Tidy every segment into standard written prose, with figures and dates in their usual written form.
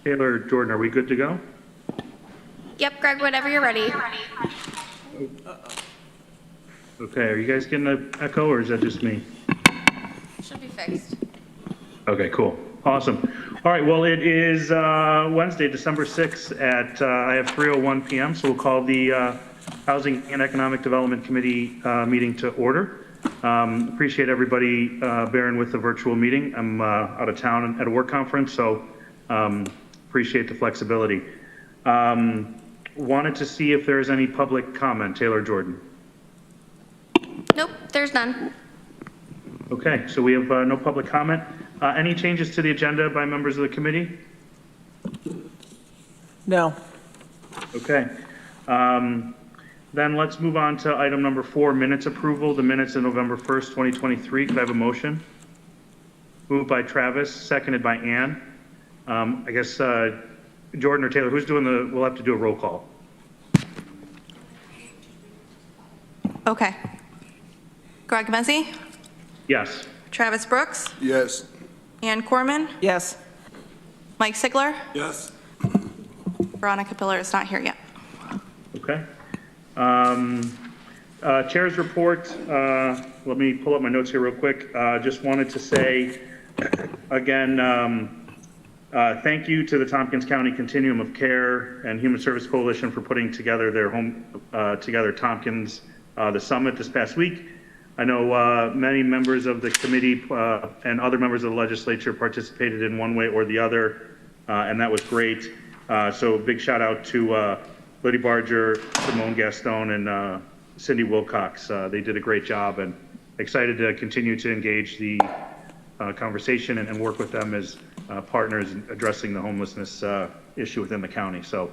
Taylor, Jordan, are we good to go? Yep, Greg, whenever you're ready. Okay, are you guys getting an echo or is that just me? Should be fixed. Okay, cool. Awesome. All right, well, it is Wednesday, December 6th at, I have 3:01 p.m., so we'll call the Housing and Economic Development Committee meeting to order. Appreciate everybody bearing with the virtual meeting. I'm out of town at a work conference, so appreciate the flexibility. Wanted to see if there's any public comment. Taylor, Jordan. Nope, there's none. Okay, so we have no public comment. Any changes to the agenda by members of the committee? No. Okay. Then let's move on to item number 4, minutes approval, the minutes of November 1st, 2023. Could I have a motion? Moved by Travis, seconded by Ann. I guess Jordan or Taylor, who's doing the, we'll have to do a roll call. Okay. Greg Mezey, Yes. Travis Brooks, Yes. Ann Koreman, Yes. Mike Sigler, Yes. Veronica Pillar is not here yet. Okay. Chair's report. Let me pull up my notes here real quick. Just wanted to say, again, thank you to the Tompkins County Continuum of Care and Human Service Coalition for putting together their Together Tompkins, the summit this past week. I know many members of the committee and other members of the legislature participated in one way or the other, and that was great. So big shout out to Liddy Barger, Simone Gaston, and Cindy Wilcox. They did a great job, and excited to continue to engage the conversation and work with them as partners in addressing the homelessness issue within the county. So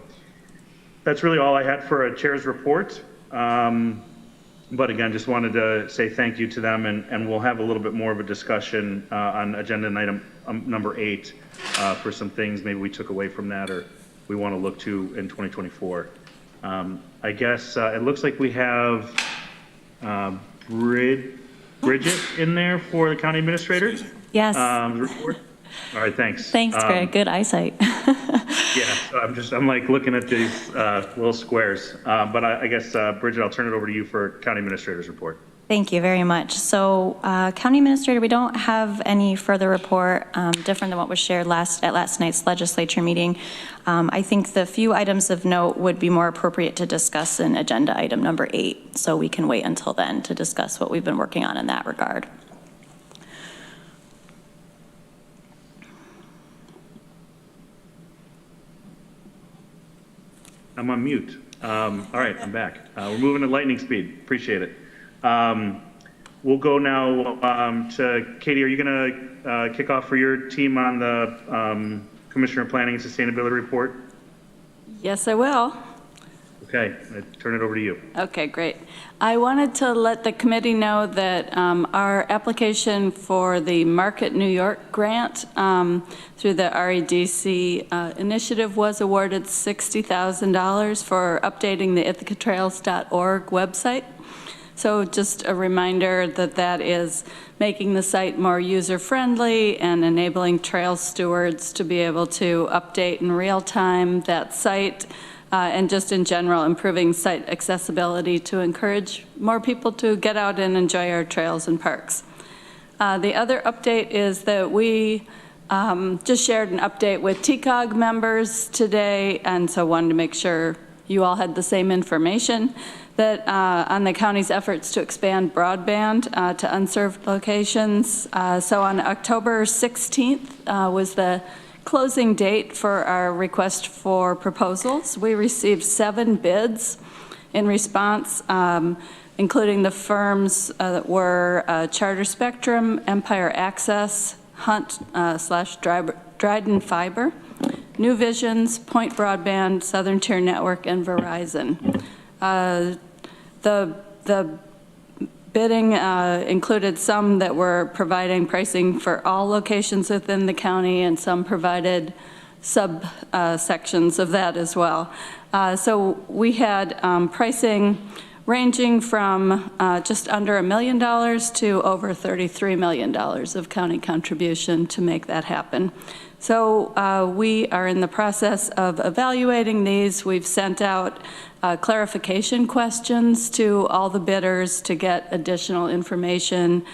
that's really all I had for a chair's report. But again, just wanted to say thank you to them, and we'll have a little bit more of a discussion on agenda item number 8 for some things maybe we took away from that or we want to look to in 2024. I guess it looks like we have Bridget in there for the county administrator. Yes. Report. All right, thanks. Thanks, Greg. Good eyesight. Yeah, so I'm like looking at these little squares. But I guess, Bridget, I'll turn it over to you for county administrator's report. Thank you very much. So, County Administrator, we don't have any further report different than what was shared at last night's legislature meeting. I think the few items of note would be more appropriate to discuss in agenda item number 8, so we can wait until then to discuss what we've been working on in that regard. I'm on mute. All right, I'm back. We're moving at lightning speed. Appreciate it. We'll go now to Katie. Are you going to kick off for your team on the Commissioner of Planning and Sustainability report? Yes, I will. Okay, I turn it over to you. Okay, great. I wanted to let the committee know that our application for the Market New York grant through the REDC initiative was awarded $60,000 for updating the ithacatrails.org website. So just a reminder that that is making the site more user-friendly and enabling trail stewards to be able to update in real time that site, and just in general improving site accessibility to encourage more people to get out and enjoy our trails and parks. The other update is that we just shared an update with TCOG members today, and so wanted to make sure you all had the same information, that on the county's efforts to expand broadband to unserved locations. So on October 16th was the closing date for our request for proposals. We received 7 bids in response, including the firms that were Charter Spectrum, Empire Access, Hunt / Dryden Fiber, New Visions, Point Broadband, Southern Tier Network, and Verizon. The bidding included some that were providing pricing for all locations within the county, and some provided subsections of that as well. So we had pricing ranging from just under $1 million to over $33 million of county contribution to make that happen. So we are in the process of evaluating these. We've sent out clarification questions to all the bidders to get additional information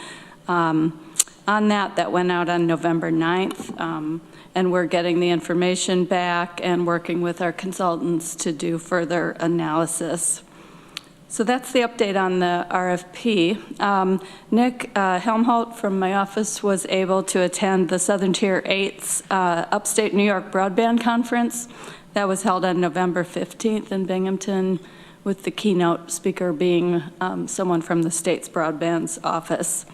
on that went out on November 9th. And we're getting the information back and working with our consultants to do further analysis. So that's the update on the RFP. Nick Helmholt from my office was able to attend the Southern Tier 8's Upstate New York Broadband Conference. That was held on November 15th in Binghamton, with the keynote speaker being someone from the state's broadband's office.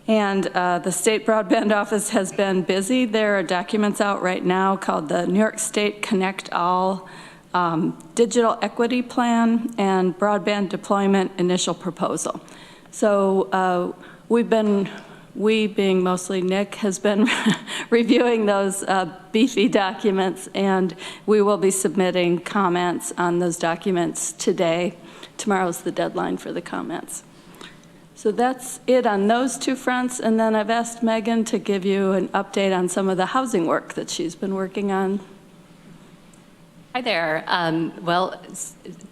And the State Broadband Office has been busy. There are documents out right now called the New York State Connect All Digital Equity Plan and Broadband Deployment Initial Proposal. So we being mostly Nick, has been reviewing those beefy documents, and we will be submitting comments on those documents today. Tomorrow's the deadline for the comments. So that's it on those two fronts, and then I've asked Megan to give you an update on some of the housing work that she's been working on. Hi there. Well,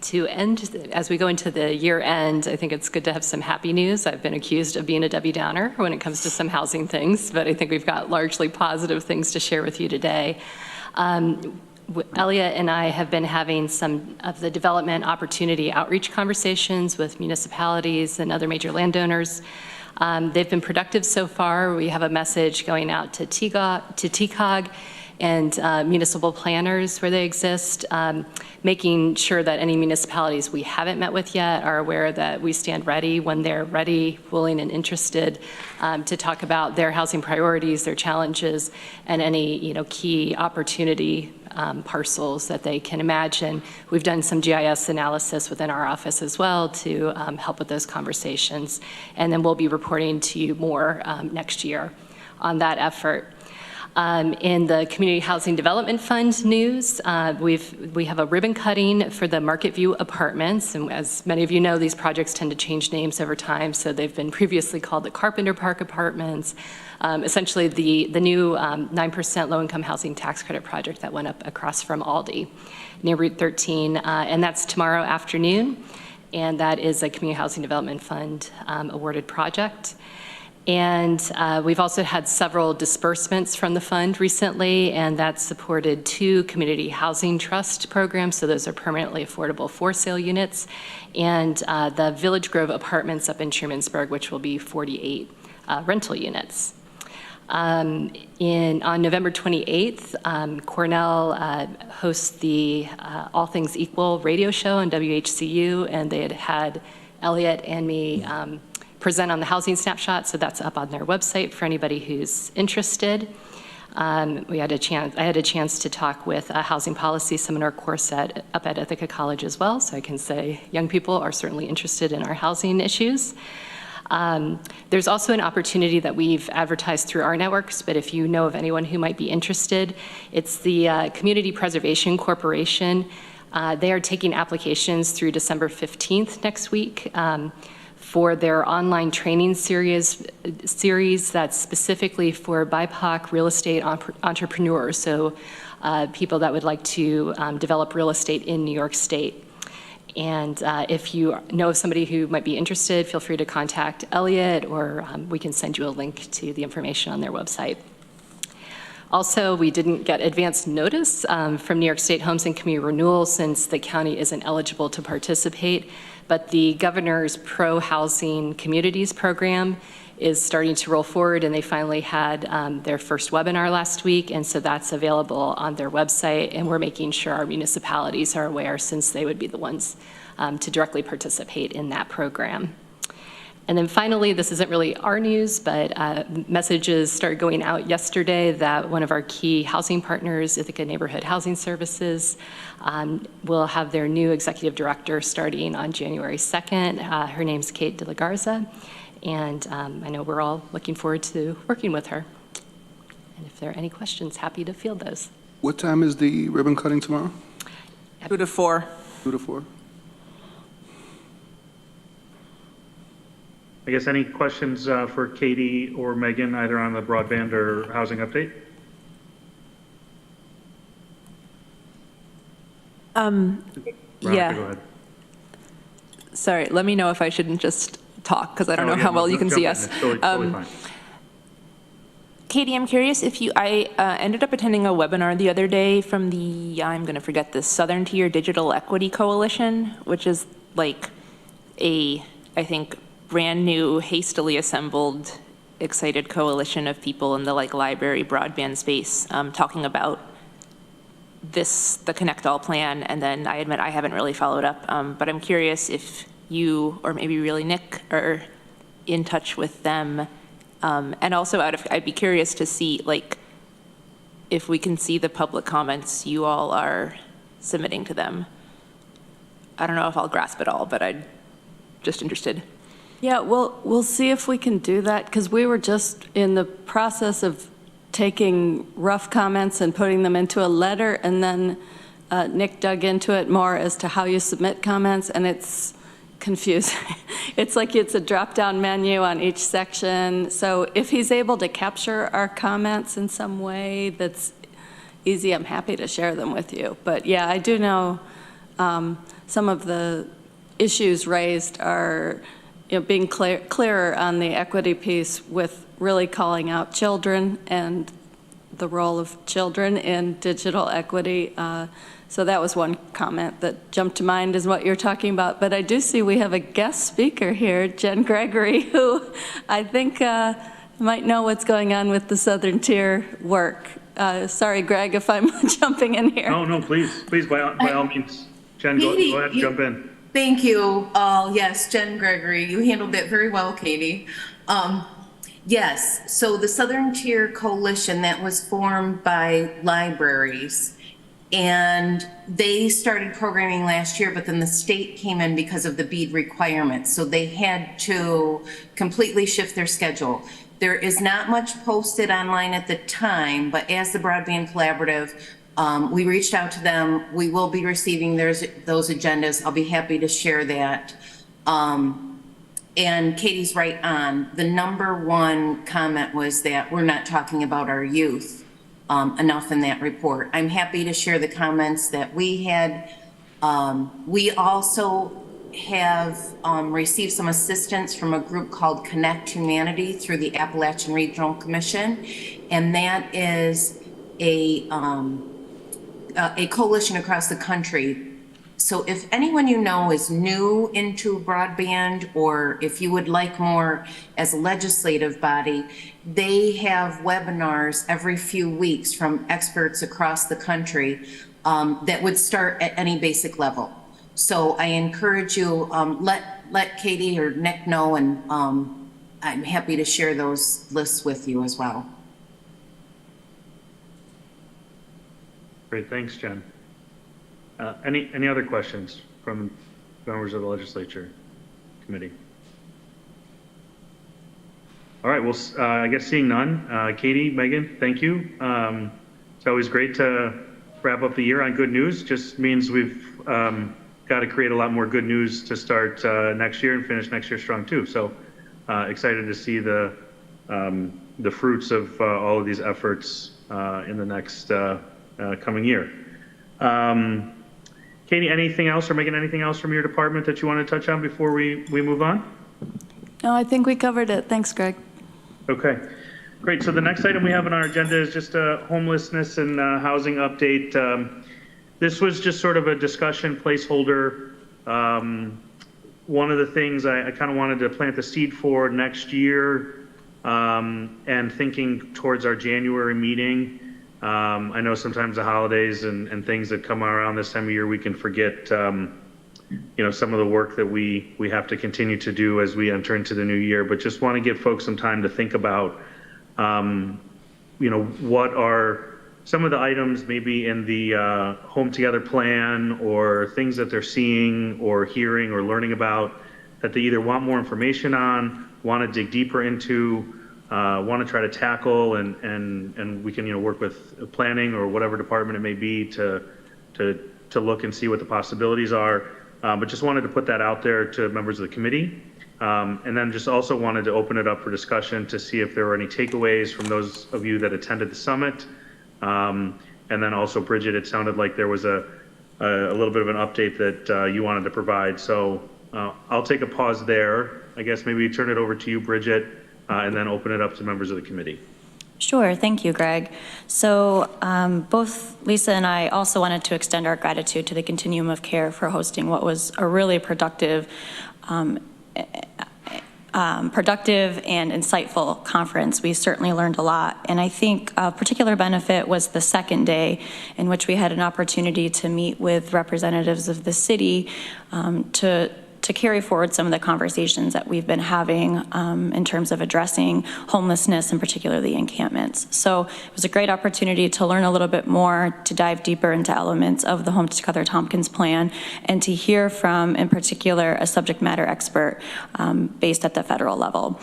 to end, as we go into the year end, I think it's good to have some happy news. I've been accused of being a Debbie Downer when it comes to some housing things, but I think we've got largely positive things to share with you today. Elliot and I have been having some of the development opportunity outreach conversations with municipalities and other major landowners. They've been productive so far. We have a message going out to TCOG and municipal planners where they exist, making sure that any municipalities we haven't met with yet are aware that we stand ready when they're ready, willing, and interested to talk about their housing priorities, their challenges, and any key opportunity parcels that they can imagine. We've done some GIS analysis within our office as well to help with those conversations, and then we'll be reporting to you more next year on that effort. In the Community Housing Development Fund news, we have a ribbon cutting for the Market View apartments, and as many of you know, these projects tend to change names over time, so they've been previously called the Carpenter Park Apartments, essentially the new 9% low-income housing tax credit project that went up across from Aldi near Route 13, and that's tomorrow afternoon, and that is a Community Housing Development Fund awarded project. And we've also had several disbursements from the fund recently, and that's supported 2 community housing trust programs, so those are permanently affordable for-sale units, and the Village Grove Apartments up in Trumansburg, which will be 48 rental units. On November 28th, Cornell hosts the All Things Equal radio show on WHCU, and they had Elliot and me present on the housing snapshot, so that's up on their website for anybody who's interested. I had a chance to talk with a housing policy seminar course up at Ithaca College as well, so I can say young people are certainly interested in our housing issues. There's also an opportunity that we've advertised through our networks, but if you know of anyone who might be interested, it's the Community Preservation Corporation. They are taking applications through December 15th next week for their online training series that's specifically for BIPOC real estate entrepreneurs, so people that would like to develop real estate in New York State. And if you know of somebody who might be interested, feel free to contact Elliot, or we can send you a link to the information on their website. Also, we didn't get advance notice from New York State Homes and Community Renewal since the county isn't eligible to participate, but the governor's pro-housing communities program is starting to roll forward, and they finally had their first webinar last week, and so that's available on their website, and we're making sure our municipalities are aware since they would be the ones to directly participate in that program. And then finally, this isn't really our news, but messages started going out yesterday that one of our key housing partners, Ithaca Neighborhood Housing Services, will have their new executive director starting on January 2nd. Her name's Kate De La Garza, and I know we're all looking forward to working with her. And if there are any questions, happy to field those. What time is the ribbon cutting tomorrow? 2 to 4. 2 to 4? I guess any questions for Katie or Megan, either on the broadband or housing update? Veronica, Yeah. go ahead. Sorry, let me know if I shouldn't just talk, because I don't Oh, know yeah, how no, well you no, can jump see in. us. It's totally fine. Katie, I'm curious if I ended up attending a webinar the other day from I'm going to forget this, Southern Tier Digital Equity Coalition, which is like I think, brand new, hastily assembled, excited coalition of people in the library broadband space talking about the Connect All plan. And then I admit I haven't really followed up, but I'm curious if you, or maybe really Nick, are in touch with them. And also I'd be curious to see if we can see the public comments you all are submitting to them. I don't know if I'll grasp it all, but I'm just interested. Yeah, we'll see if we can do that, because we were just in the process of taking rough comments and putting them into a letter, and then Nick dug into it more as to how you submit comments, and it's confusing. It's like it's a drop-down menu on each section. So if he's able to capture our comments in some way that's easy, I'm happy to share them with you. But yeah, I do know some of the issues raised are being clearer on the equity piece, with really calling out children and the role of children in digital equity. So that was one comment that jumped to mind, is what you're talking about. But I do see we have a guest speaker here, Jen Gregory, who I think might know what's going on with the Southern Tier work. Sorry, Greg, if I'm jumping in here. No, please, by all means. Jen, go ahead and jump in. Thank you. Yes, Jen Gregory, you handled that very well, Katie. Yes, so the Southern Tier Coalition, that was formed by libraries, and they started programming last year, but then the state came in because of the BEAD requirements, so they had to completely shift their schedule. There is not much posted online at the time, but as the Broadband Collaborative, we reached out to them. We will be receiving those agendas. I'll be happy to share that. And Katie's right on. The number one comment was that we're not talking about our youth enough in that report. I'm happy to share the comments that we had. We also have received some assistance from a group called Connect Humanity through the Appalachian Regional Commission, and that is a coalition across the country. So if anyone you know is new into broadband, or if you would like more as a legislative body, they have webinars every few weeks from experts across the country that would start at any basic level. So I encourage you, let Katie or Nick know, and I'm happy to share those lists with you as well. Great, thanks, Jen. Any other questions from members of the legislature committee? All right, well, I guess seeing none, Katie, Megan, thank you. It's always great to wrap up the year on good news. Just means we've got to create a lot more good news to start next year and finish next year strong too. So excited to see the fruits of all of these efforts in the next coming year. Katie, anything else, or Megan, anything else from your department that you want to touch on before we move on? No, I think we covered it. Thanks, Greg. Okay, great. So the next item we have on our agenda is just a homelessness and housing update. This was just sort of a discussion placeholder. One of the things I kind of wanted to plant the seed for next year, and thinking towards our January meeting. I know sometimes the holidays and things that come around this time of year, we can forget, some of the work that we have to continue to do as we enter into the new year, but just want to give folks some time to think about, what are some of the items maybe in the Home Together plan, or things that they're seeing or hearing or learning about that they either want more information on, want to dig deeper into, want to try to tackle, and we can work with planning or whatever department it may be to look and see what the possibilities are. But just wanted to put that out there to members of the committee, and then just also wanted to open it up for discussion to see if there were any takeaways from those of you that attended the summit. And then also, Bridget, it sounded like there was a a little bit of an update that you wanted to provide. So I'll take a pause there. I guess maybe turn it over to you, Bridget, and then open it up to members of the committee. Sure, thank you, Greg. So both Lisa and I also wanted to extend our gratitude to the Continuum of Care for hosting what was a really productive and insightful conference. We certainly learned a lot. And I think a particular benefit was the second day, in which we had an opportunity to meet with representatives of the city to carry forward some of the conversations that we've been having in terms of addressing homelessness and particularly encampments. So it was a great opportunity to learn a little bit more, to dive deeper into elements of the Home Together Tompkins plan, and to hear from, in particular, a subject matter expert based at the federal level.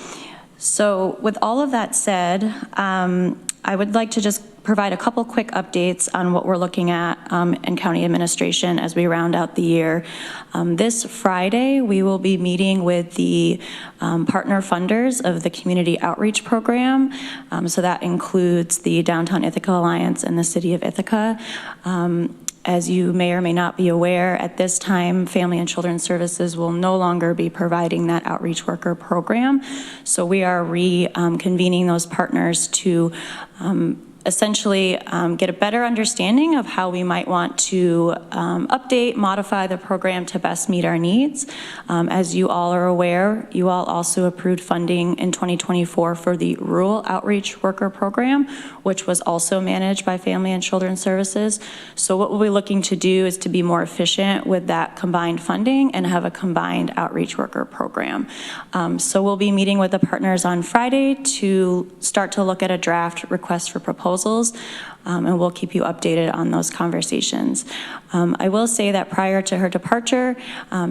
So with all of that said, I would like to just provide a couple quick updates on what we're looking at in county administration as we round out the year. This Friday, we will be meeting with the partner funders of the Community Outreach Program. So that includes the Downtown Ithaca Alliance and the City of Ithaca. As you may or may not be aware, at this time, Family and Children's Services will no longer be providing that outreach worker program. So we are reconvening those partners to essentially get a better understanding of how we might want to update, modify the program to best meet our needs. As you all are aware, you all also approved funding in 2024 for the Rural Outreach Worker Program, which was also managed by Family and Children's Services. So what we'll be looking to do is to be more efficient with that combined funding and have a combined outreach worker program. So we'll be meeting with the partners on Friday to start to look at a draft request for proposals. And we'll keep you updated on those conversations. I will say that prior to her departure,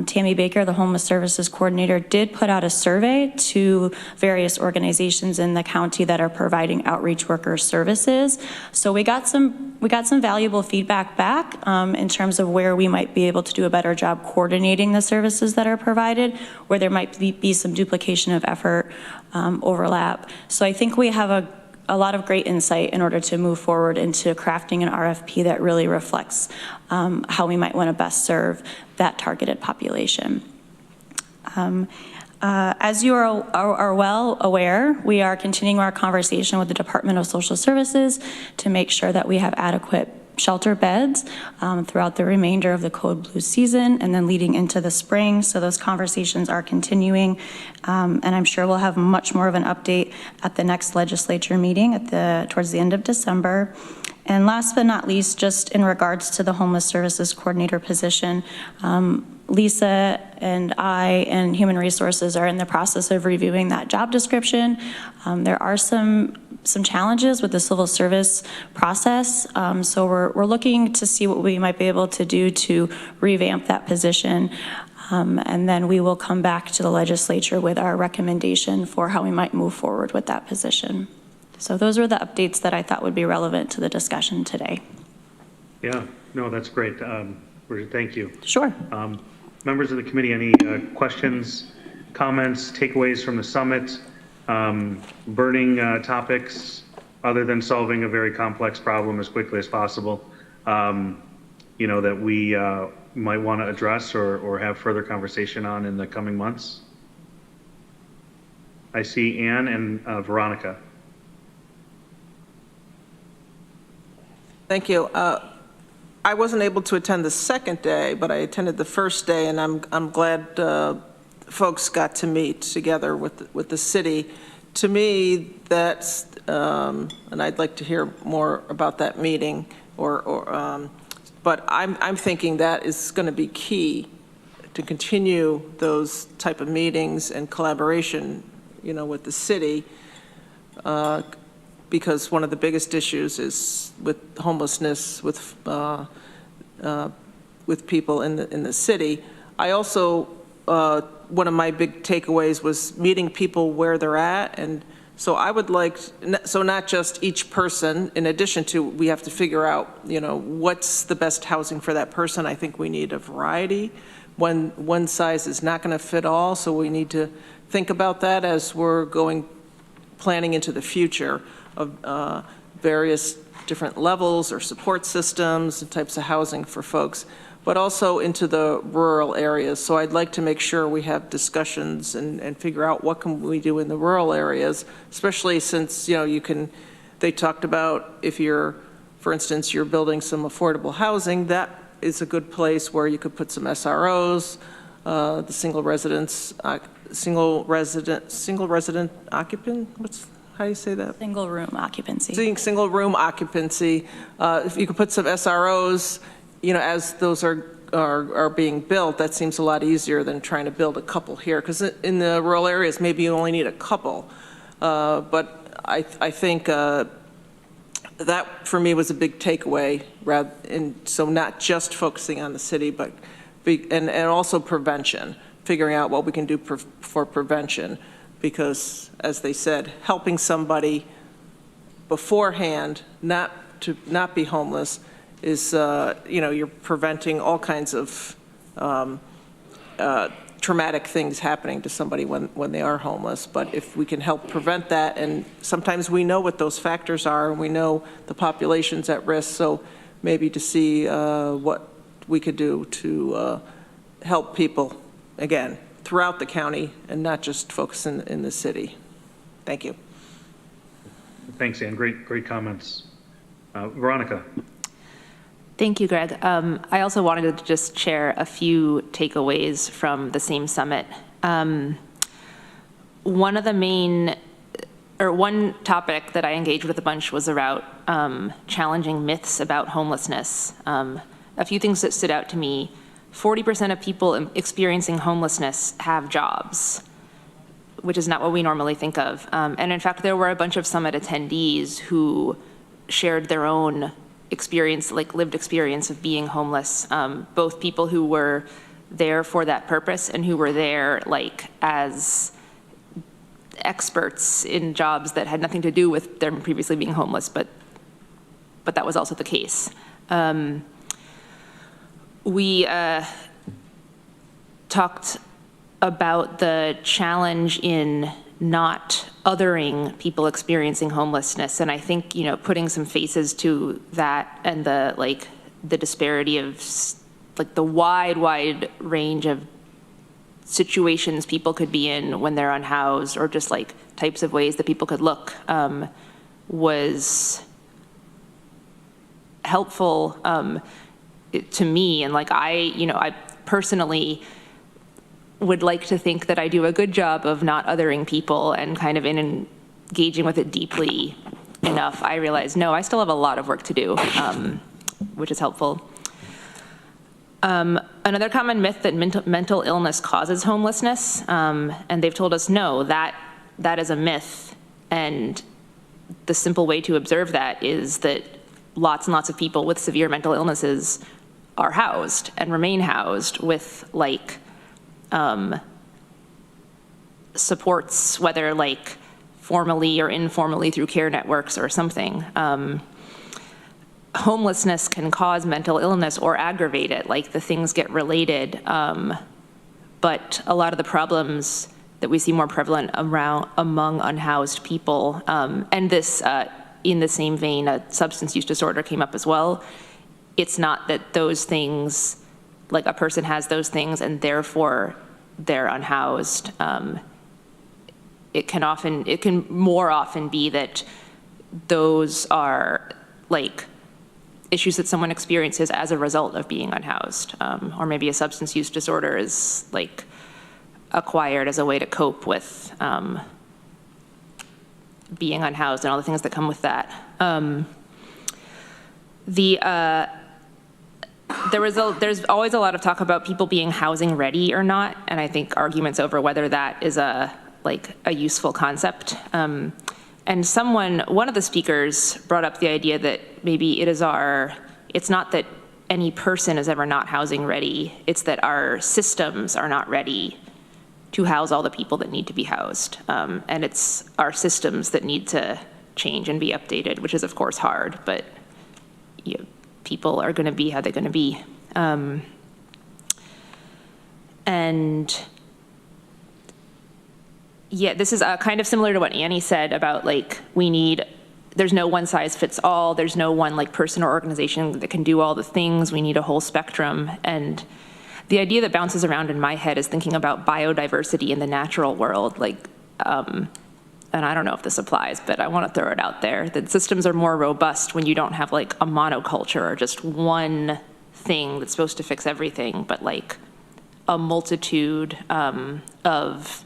Tammy Baker, the Homeless Services Coordinator, did put out a survey to various organizations in the county that are providing outreach worker services. So we got some valuable feedback back in terms of where we might be able to do a better job coordinating the services that are provided, where there might be some duplication of effort, overlap. So I think we have a lot of great insight in order to move forward into crafting an RFP that really reflects how we might want to best serve that targeted population. As you are well aware, we are continuing our conversation with the Department of Social Services to make sure that we have adequate shelter beds throughout the remainder of the Code Blue season and then leading into the spring. So those conversations are continuing, and I'm sure we'll have much more of an update at the next legislature meeting towards the end of December. And last but not least, just in regards to the Homeless Services Coordinator position, Lisa and I and Human Resources are in the process of reviewing that job description. There are some challenges with the civil service process, so we're looking to see what we might be able to do to revamp that position, and then we will come back to the legislature with our recommendation for how we might move forward with that position. So those are the updates that I thought would be relevant to the discussion today. Yeah, no, that's great. Bridget, thank you. Sure. Members of the committee, any questions, comments, takeaways from the summit, burning topics other than solving a very complex problem as quickly as possible, that we might want to address or have further conversation on in the coming months? I see Ann and Veronica. Thank you. I wasn't able to attend the second day, but I attended the first day, and I'm glad folks got to meet together with the city. To me, that's, and I'd like to hear more about that meeting, but I'm thinking that is going to be key to continue those type of meetings and collaboration, with the city. Because one of the biggest issues is with homelessness with people in the city. I also, one of my big takeaways was meeting people where they're at, and so I would like, so not just each person, in addition to, we have to figure out, what's the best housing for that person. I think we need a variety. One size is not going to fit all, so we need to think about that as we're planning into the future of various different levels or support systems and types of housing for folks. but also into the rural areas. So I'd like to make sure we have discussions and figure out what can we do in the rural areas, especially since, they talked about if you're, for instance, you're building some affordable housing, that is a good place where you could put some SROs, the single resident occupant, how do you say that? Single room occupancy. Single room occupancy. If you could put some SROs, as those are being built, that seems a lot easier than trying to build a couple here. Because in the rural areas, maybe you only need a couple. But I think that for me was a big takeaway. So not just focusing on the city, but and also prevention, figuring out what we can do for prevention. Because, as they said, helping somebody beforehand not be homeless is, you're preventing all kinds of traumatic things happening to somebody when they are homeless. But if we can help prevent that, and sometimes we know what those factors are, and we know the population's at risk, so maybe to see what we could do to help people, again, throughout the county and not just focus in the city. Thank you. Thanks, Ann. Great comments. Veronica. Thank you, Greg. I also wanted to just share a few takeaways from the same summit. One topic that I engaged with a bunch was about challenging myths about homelessness. A few things that stood out to me: 40% of people experiencing homelessness have jobs, which is not what we normally think of. And in fact, there were a bunch of summit attendees who shared their own experience, like lived experience of being homeless, both people who were there for that purpose and who were there like as experts in jobs that had nothing to do with them previously being homeless, but that was also the case. We talked about the challenge in not othering people experiencing homelessness, and I think putting some faces to that and the disparity of the wide range of situations people could be in when they're unhoused, or just types of ways that people could look, was helpful to me. And I personally would like to think that I do a good job of not othering people and kind of engaging with it deeply enough. I realize, no, I still have a lot of work to do, which is helpful. Another common myth that mental illness causes homelessness, and they've told us, no, that is a myth. And the simple way to observe that is that lots and lots of people with severe mental illnesses are housed and remain housed with supports, whether formally or informally through care networks or something. Homelessness can cause mental illness or aggravate it, the things get related. But a lot of the problems that we see more prevalent among unhoused people, and this, in the same vein, a substance use disorder came up as well. It's not that those things, a person has those things and therefore they're unhoused. It can more often be that those are issues that someone experiences as a result of being unhoused, or maybe a substance use disorder is acquired as a way to cope with being unhoused and all the things that come with that. There's always a lot of talk about people being housing ready or not, and I think arguments over whether that is a useful concept. And one of the speakers brought up the idea that maybe it's not that any person is ever not housing ready, it's that our systems are not ready to house all the people that need to be housed. And it's our systems that need to change and be updated, which is of course hard, but people are gonna be how they're gonna be. And yeah, this is kind of similar to what Annie said about we need there's no one size fits all. There's no one like person or organization that can do all the things. We need a whole spectrum. And the idea that bounces around in my head is thinking about biodiversity in the natural world. Like, and I don't know if this applies, but I want to throw it out there, that systems are more robust when you don't have like a monoculture or just one thing that's supposed to fix everything, but like a multitude of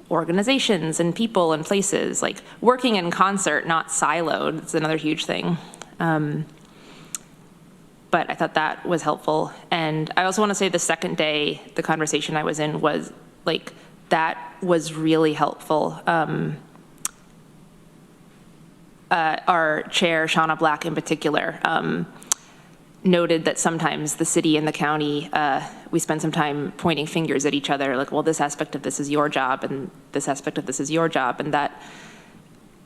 organizations and people and places, like working in concert, not siloed. It's another huge thing. But I thought that was helpful. And I also want to say the second day, the conversation I was in was like, that was really helpful. Our chair, Shauna Black in particular, noted that sometimes the city and the county, we spend some time pointing fingers at each other, like, well, this aspect of this is your job, and this aspect of this is your job, and that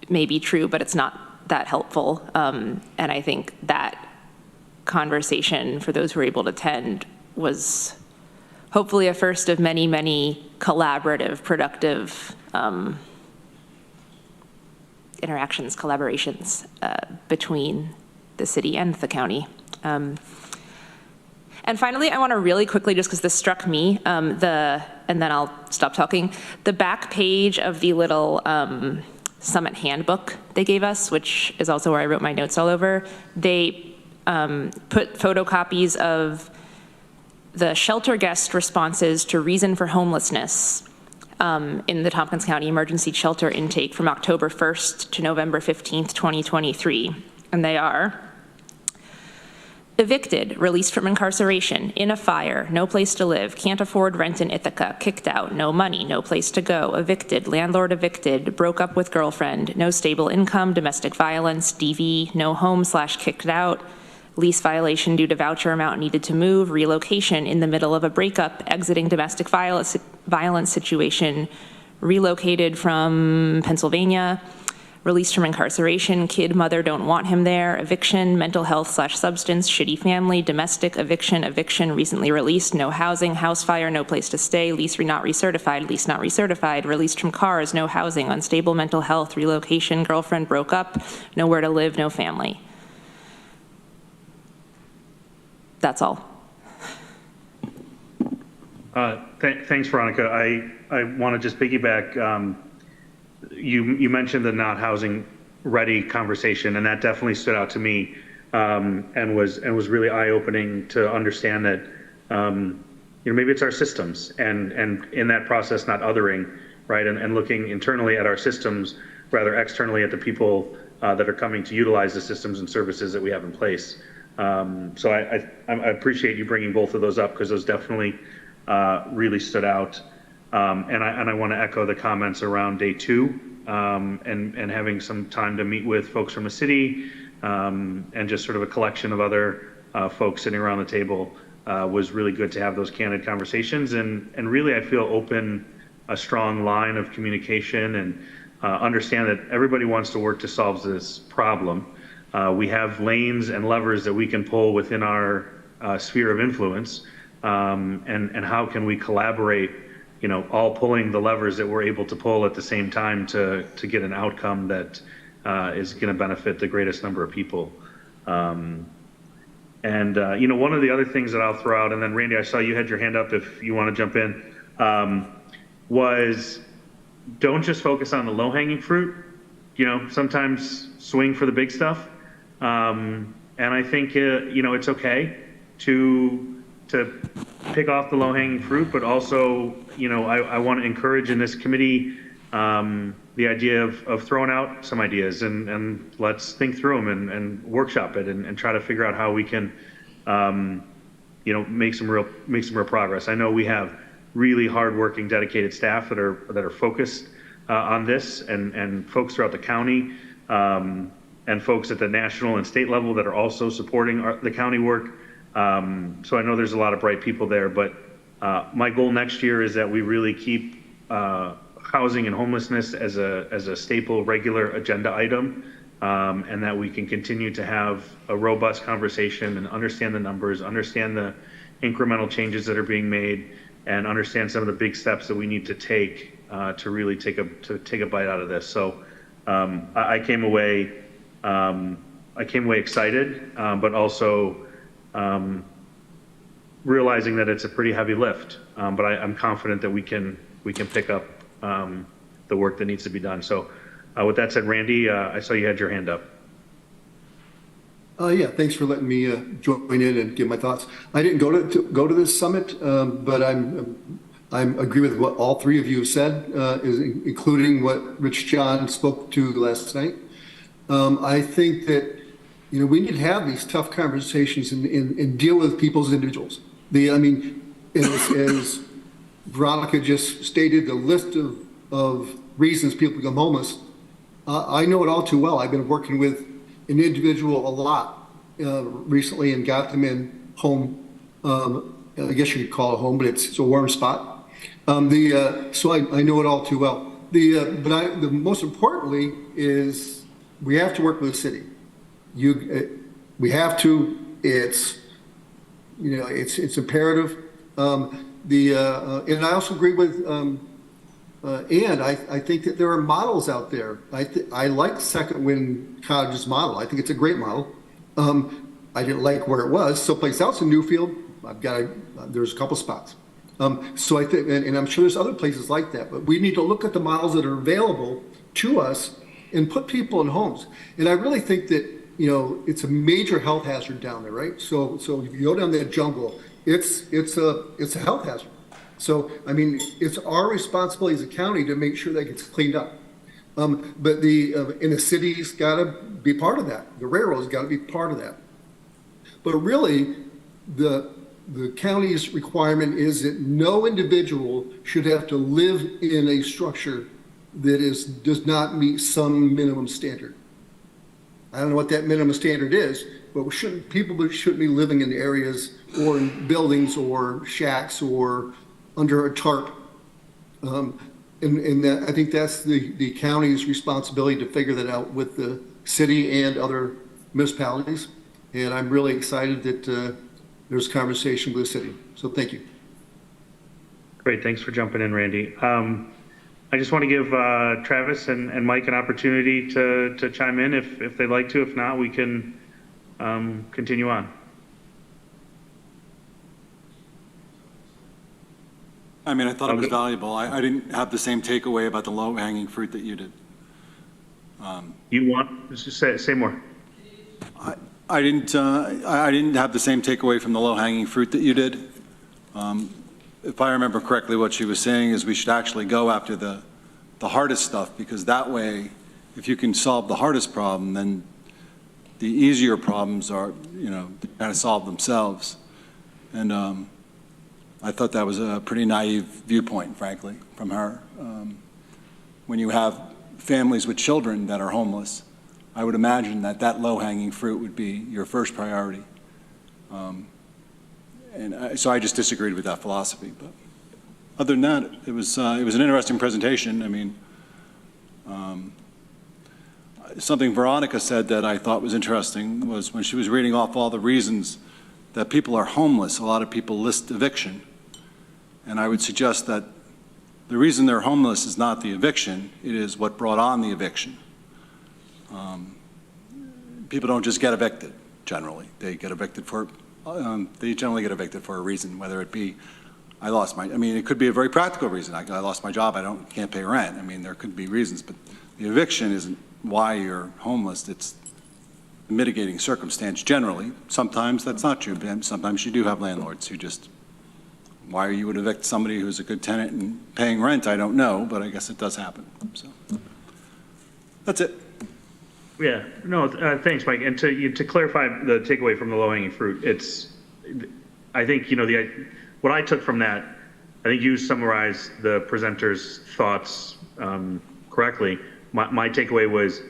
may be true, but it's not that helpful. And I think that conversation, for those who were able to attend, was hopefully a first of many, many collaborative, productive interactions, collaborations between the city and the county. And finally, I want to really quickly, just because this struck me, and then I'll stop talking, the back page of the little summit handbook they gave us, which is also where I wrote my notes all over, they put photocopies of the shelter guest responses to reason for homelessness in the Tompkins County emergency shelter intake from October 1st to November 15th, 2023. And they are: evicted, released from incarceration, in a fire, no place to live, can't afford rent in Ithaca, kicked out, no money, no place to go, evicted, landlord evicted, broke up with girlfriend, no stable income, domestic violence, DV, no home/kicked out, lease violation due to voucher amount needed to move, relocation in the middle of a breakup, exiting domestic violence situation, relocated from Pennsylvania, released from incarceration, kid, mother, don't want him there, eviction, mental health/substance, shitty family, domestic, eviction, recently released, no housing, house fire, no place to stay, lease not recertified, released from cars, no housing, unstable mental health, relocation, girlfriend broke up, nowhere to live, no family. That's all. Thanks, Veronica. I want to just piggyback. You mentioned the not housing ready conversation, and that definitely stood out to me, and was really eye-opening to understand that maybe it's our systems, and in that process not othering, right, and looking internally at our systems rather externally at the people that are coming to utilize the systems and services that we have in place. So I appreciate you bringing both of those up, because those definitely really stood out. And I want to echo the comments around day 2, and having some time to meet with folks from the city, and just sort of a collection of other folks sitting around the table was really good to have those candid conversations, and really I feel open a strong line of communication, and understand that everybody wants to work to solve this problem. We have lanes and levers that we can pull within our sphere of influence, and how can we collaborate, all pulling the levers that we're able to pull at the same time to get an outcome that is going to benefit the greatest number of people. One of the other things that I'll throw out, and then Randy, I saw you had your hand up if you want to jump in, was don't just focus on the low-hanging fruit. Sometimes swing for the big stuff. And I think, it's okay to pick off the low-hanging fruit, but also, I want to encourage in this committee the idea of throwing out some ideas, and let's think through them and workshop it, and try to figure out how we can, make some real progress. I know we have really hardworking, dedicated staff that are focused on this, and folks throughout the county, and folks at the national and state level that are also supporting the county work. So I know there's a lot of bright people there, but my goal next year is that we really keep housing and homelessness as a staple, regular agenda item, and that we can continue to have a robust conversation and understand the numbers, understand the incremental changes that are being made, and understand some of the big steps that we need to take to really take a bite out of this. So I came away I came away excited, but also realizing that it's a pretty heavy lift. But I'm confident that we can pick up the work that needs to be done. So with that said, Randy, I saw you had your hand up. Yeah, thanks for letting me join in and give my thoughts. I didn't go to this summit, but I agree with what all three of you said, including what Rich John spoke to last night. I think that we need to have these tough conversations and deal with people as individuals. As Veronica just stated, the list of reasons people become homeless, I know it all too well. I've been working with an individual a lot recently and got them in home. I guess you could call it home, but it's a warm spot. So I know it all too well. The most importantly is we have to work with the city. We have to. It's imperative. And I also agree with. And I think that there are models out there. I like Second Wind Cottage's model. I think it's a great model. I didn't like where it was. Someplace else in Newfield, there's a couple spots. So I think, and I'm sure there's other places like that, but we need to look at the models that are available to us and put people in homes. And I really think that, it's a major health hazard down there, right? So if you go down that jungle, it's a health hazard. So, it's our responsibility as a county to make sure that gets cleaned up. But the city's got to be part of that. The railroad's got to be part of that. But really, the county's requirement is that no individual should have to live in a structure that does not meet some minimum standard. I don't know what that minimum standard is, but people shouldn't be living in areas or in buildings or shacks or under a tarp. And I think that's the county's responsibility to figure that out with the city and other municipalities. And I'm really excited that there's conversation with the city. So thank you. Great, thanks for jumping in, Randy. I just want to give Travis and Mike an opportunity to chime in if they'd like to. If not, we can continue on. I thought it was valuable. I didn't have the same takeaway about the low-hanging fruit that you did. You want to say more? I didn't have the same takeaway from the low-hanging fruit that you did. If I remember correctly, what she was saying is we should actually go after the hardest stuff, because that way, if you can solve the hardest problem, then the easier problems are, kind of solve themselves. And I thought that was a pretty naive viewpoint, frankly, from her. When you have families with children that are homeless, I would imagine that low-hanging fruit would be your first priority. So I just disagreed with that philosophy. But other than that, it was an interesting presentation. Something Veronica said that I thought was interesting was when she was reading off all the reasons that people are homeless, a lot of people list eviction. And I would suggest that the reason they're homeless is not the eviction, it is what brought on the eviction. People don't just get evicted, generally. They get evicted they generally get evicted for a reason, whether it be, it could be a very practical reason. I lost my job, can't pay rent. There could be reasons, but the eviction isn't why you're homeless. It's a mitigating circumstance generally. Sometimes that's not true, but sometimes you do have landlords who just, why you would evict somebody who's a good tenant and paying rent, I don't know, but I guess it does happen. So that's it. Yeah, no, thanks, Mike. And to clarify the takeaway from the low-hanging fruit, I think, what I took from that, I think you summarized the presenter's thoughts correctly. My takeaway was,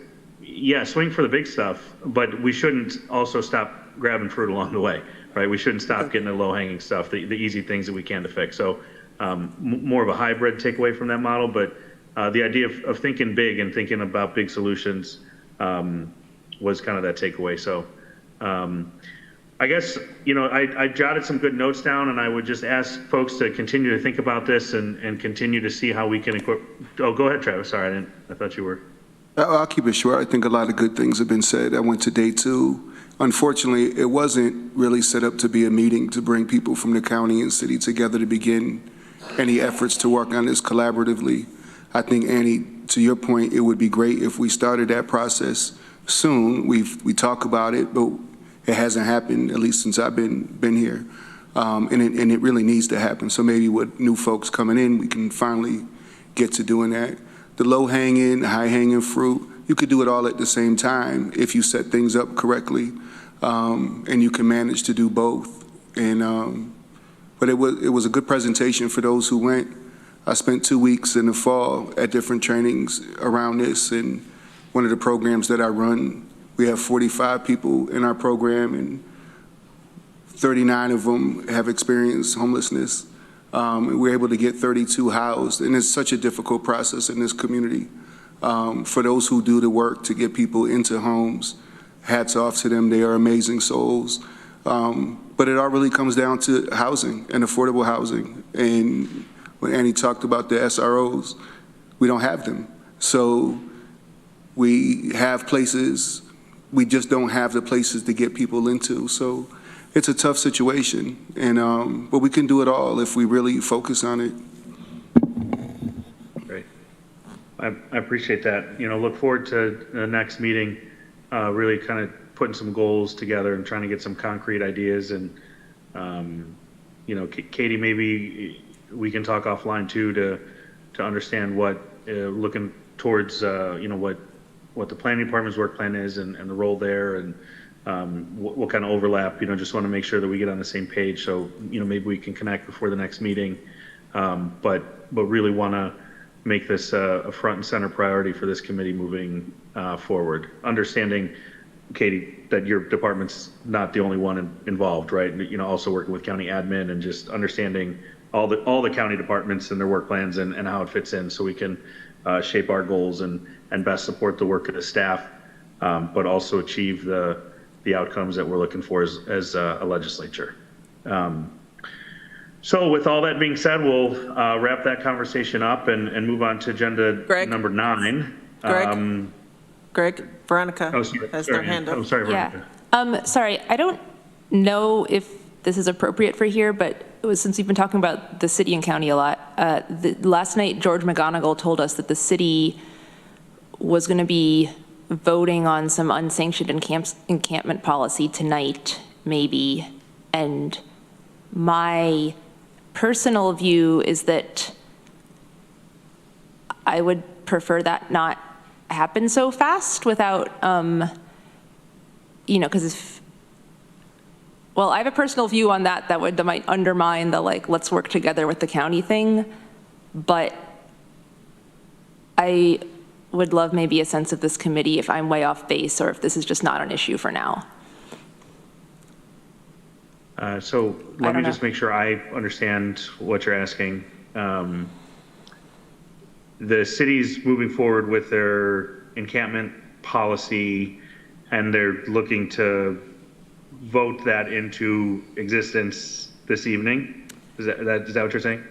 yeah, swing for the big stuff, but we shouldn't also stop grabbing fruit along the way, right? We shouldn't stop getting the low-hanging stuff, the easy things that we can to fix. So more of a hybrid takeaway from that model, but the idea of thinking big and thinking about big solutions was kind of that takeaway. So I guess, I jotted some good notes down, and I would just ask folks to continue to think about this and continue to see how we can equip. Oh, go ahead, Travis. Sorry, I thought you were. I'll keep it short. I think a lot of good things have been said. I went to day 2. Unfortunately, it wasn't really set up to be a meeting to bring people from the county and city together to begin any efforts to work on this collaboratively. I think, Annie, to your point, it would be great if we started that process soon. We talk about it, but it hasn't happened, at least since I've been here. And it really needs to happen. So maybe with new folks coming in, we can finally get to doing that. The low-hanging, high-hanging fruit, you could do it all at the same time if you set things up correctly, and you can manage to do both. And but it was a good presentation for those who went. I spent 2 weeks in the fall at different trainings around this, and one of the programs that I run, we have 45 people in our program, and 39 of them have experienced homelessness. And we're able to get 32 housed, and it's such a difficult process in this community. For those who do the work to get people into homes, hats off to them. They are amazing souls. But it all really comes down to housing and affordable housing. And when Annie talked about the SROs, we don't have them. So we have places, we just don't have the places to get people into. So it's a tough situation, and but we can do it all if we really focus on it. Great. I appreciate that. Look forward to the next meeting, really kind of putting some goals together and trying to get some concrete ideas. And, Katie, maybe we can talk offline too to understand what, looking towards, what the planning department's work plan is and the role there, and what kind of overlap. Just want to make sure that we get on the same page. So, maybe we can connect before the next meeting. But really want to make this a front and center priority for this committee moving forward. Understanding, Katie, that your department's not the only one involved, right? Also working with county admin and just understanding all the county departments and their work plans and how it fits in, so we can shape our goals and best support the work of the staff, but also achieve the outcomes that we're looking for as a legislature. So with all that being said, we'll wrap that conversation up and move on to agenda number 9. Greg, Veronica has their hand up. Oh, sorry, Veronica. Yeah. Sorry, I don't know if this is appropriate for here, but since we've been talking about the city and county a lot, last night George McGonigal told us that the city was going to be voting on some unsanctioned encampment policy tonight, maybe. And my personal view is that I would prefer that not happen so fast without, because if, well, I have a personal view on that might undermine the let's work together with the county thing, but I would love maybe a sense of this committee if I'm way off base or if this is just not an issue for now. So let me just make sure I understand what you're asking. The city's moving forward with their encampment policy, and they're looking to vote that into existence this evening. Is that what you're saying?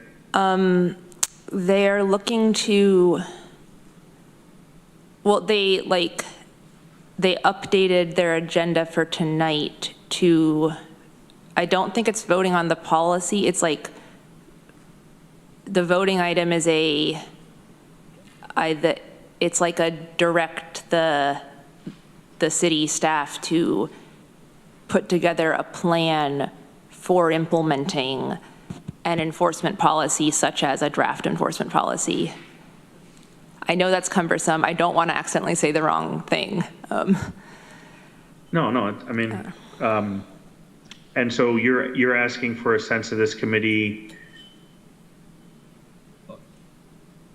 They're looking to, well, they updated their agenda for tonight to, I don't think it's voting on the policy. It's the voting item is it's like a direct the city staff to put together a plan for implementing an enforcement policy, such as a draft enforcement policy. I know that's cumbersome. I don't want to accidentally say the wrong thing. No, I mean, and so you're asking for a sense of this committee.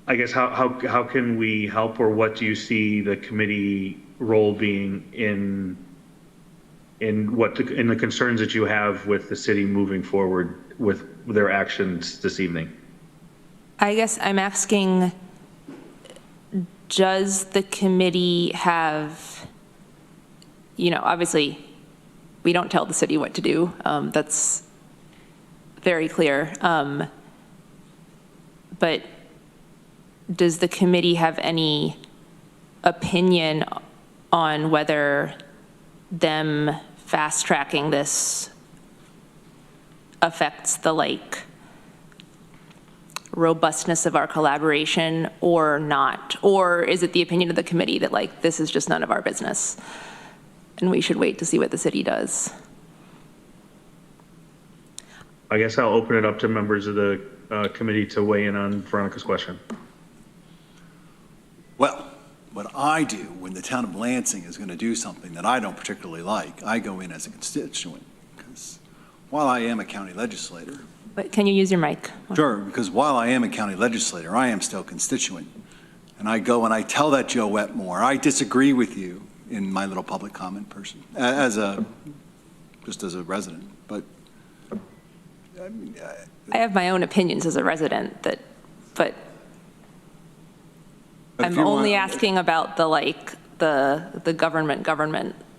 I guess how can we help, or what do you see the committee role being in the concerns that you have with the city moving forward with their actions this evening? I guess I'm asking, does the committee have, obviously we don't tell the city what to do. That's very clear. But does the committee have any opinion on whether them fast-tracking this affects the, like, robustness of our collaboration or not? Or is it the opinion of the committee that, like, this is just none of our business and we should wait to see what the city does? I guess I'll open it up to members of the committee to weigh in on Veronica's question. Well, what I do when the town of Lansing is going to do something that I don't particularly like, I go in as a constituent, because while I am a county legislator. But can you use your mic? Sure, because while I am a county legislator, I am still a constituent. And I go and I tell that Joe Wetmore, I disagree with you in my little public comment person, just as a resident. But I mean, I have my own opinions as a resident but I'm only asking about the, like, the government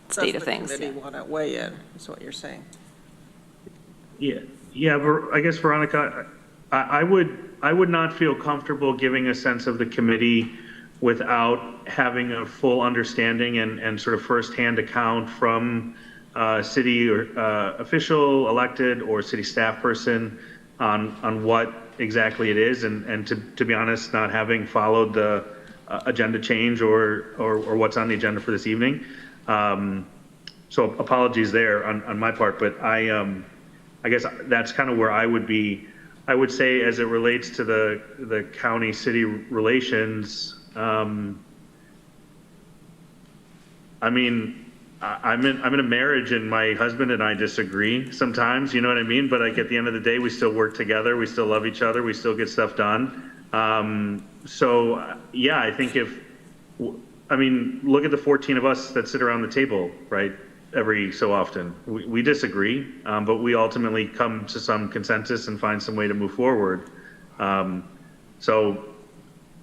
state of things. Does the committee want to weigh in, is what you're saying? Yeah, I guess, Veronica, I would not feel comfortable giving a sense of the committee without having a full understanding and sort of firsthand account from city or official, elected, or city staff person on what exactly it is, and to be honest, not having followed the agenda change or what's on the agenda for this evening. So apologies there on my part, but I guess that's kind of where I would be. I would say, as it relates to the county-city relations, I mean, I'm in a marriage, and my husband and I disagree sometimes, you know what I mean? But like at the end of the day, we still work together, we still love each other, we still get stuff done. So yeah, I think look at the 14 of us that sit around the table, right? Every so often. We disagree, but we ultimately come to some consensus and find some way to move forward. So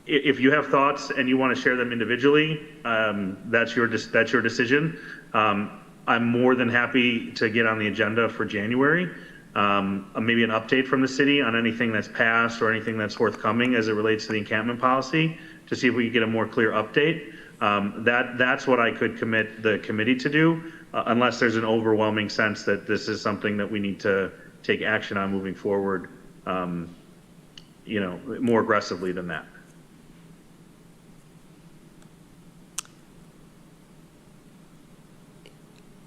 if you have thoughts and you want to share them individually, that's your decision. I'm more than happy to get on the agenda for January. Maybe an update from the city on anything that's passed or anything that's forthcoming as it relates to the encampment policy, to see if we can get a more clear update. That's what I could commit the committee to do, unless there's an overwhelming sense that this is something that we need to take action on moving forward, more aggressively than that.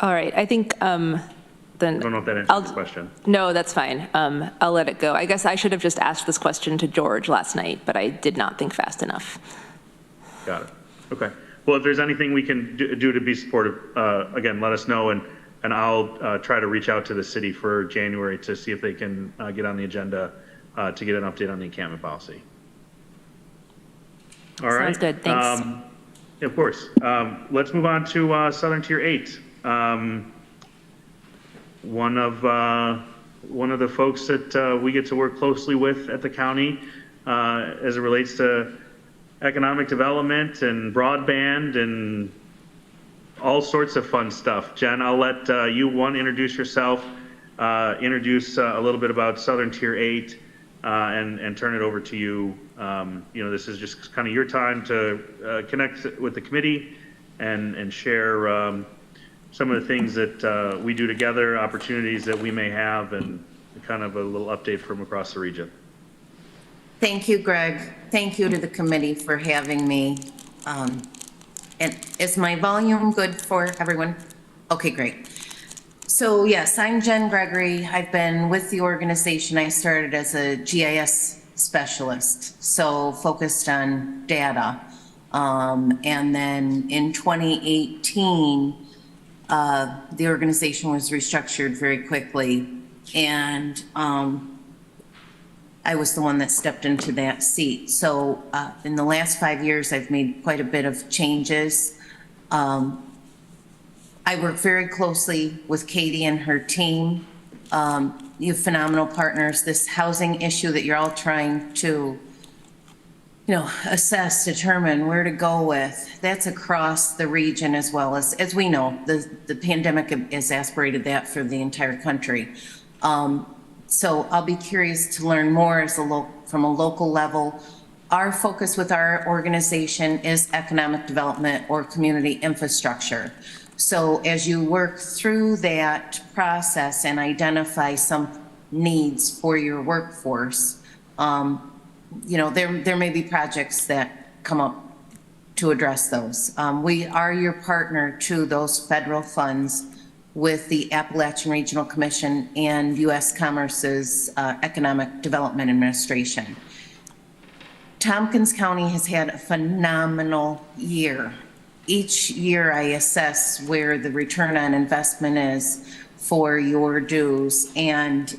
All right, I think then. I don't know if that answers the question. No, that's fine. I'll let it go. I guess I should have just asked this question to George last night, but I did not think fast enough. Got it. Okay. Well, if there's anything we can do to be supportive, again, let us know, and I'll try to reach out to the city for January to see if they can get on the agenda to get an update on the encampment policy. All right. Sounds good. Thanks. Yeah, of course. Let's move on to Southern Tier 8. One of the folks that we get to work closely with at the county as it relates to economic development and broadband and all sorts of fun stuff. Jen, I'll let you introduce yourself, introduce a little bit about Southern Tier 8, and turn it over to you. This is just kind of your time to connect with the committee and share some of the things that we do together, opportunities that we may have, and kind of a little update from across the region. Thank you, Greg. Thank you to the committee for having me. And is my volume good for everyone? Okay, great. So yes, I'm Jen Gregory. I've been with the organization. I started as a GIS specialist, so focused on data. And then in 2018, the organization was restructured very quickly, and I was the one that stepped into that seat. So in the last 5 years, I've made quite a bit of changes. I work very closely with Katie and her team. You have phenomenal partners. This housing issue that you're all trying to assess, determine where to go with, that's across the region, as well as we know, the pandemic exacerbated that for the entire country. So I'll be curious to learn more from a local level. our focus with our organization is economic development or community infrastructure. So as you work through that process and identify some needs for your workforce, you know, there may be projects that come up to address those. We are your partner to those federal funds with the Appalachian Regional Commission and U.S. Commerce's Economic Development Administration. Tompkins County has had a phenomenal year. Each year I assess where the return on investment is for your dues, and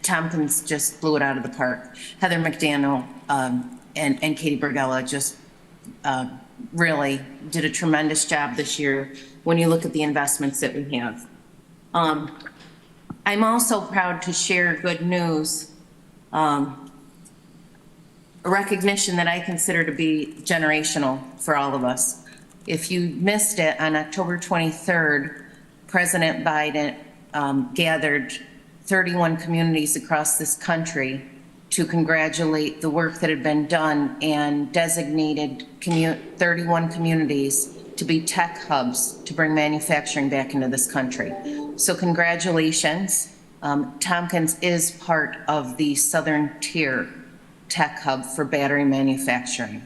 Tompkins just blew it out of the park. Heather McDaniel and Katie Bergella just really did a tremendous job this year when you look at the investments that we have. I'm also proud to share good news, a recognition that I consider to be generational for all of us. If you missed it, on October 23rd, President Biden gathered 31 communities across this country to congratulate the work that had been done and designated 31 communities to be tech hubs to bring manufacturing back into this country. So congratulations. Tompkins is part of the Southern Tier tech hub for battery manufacturing.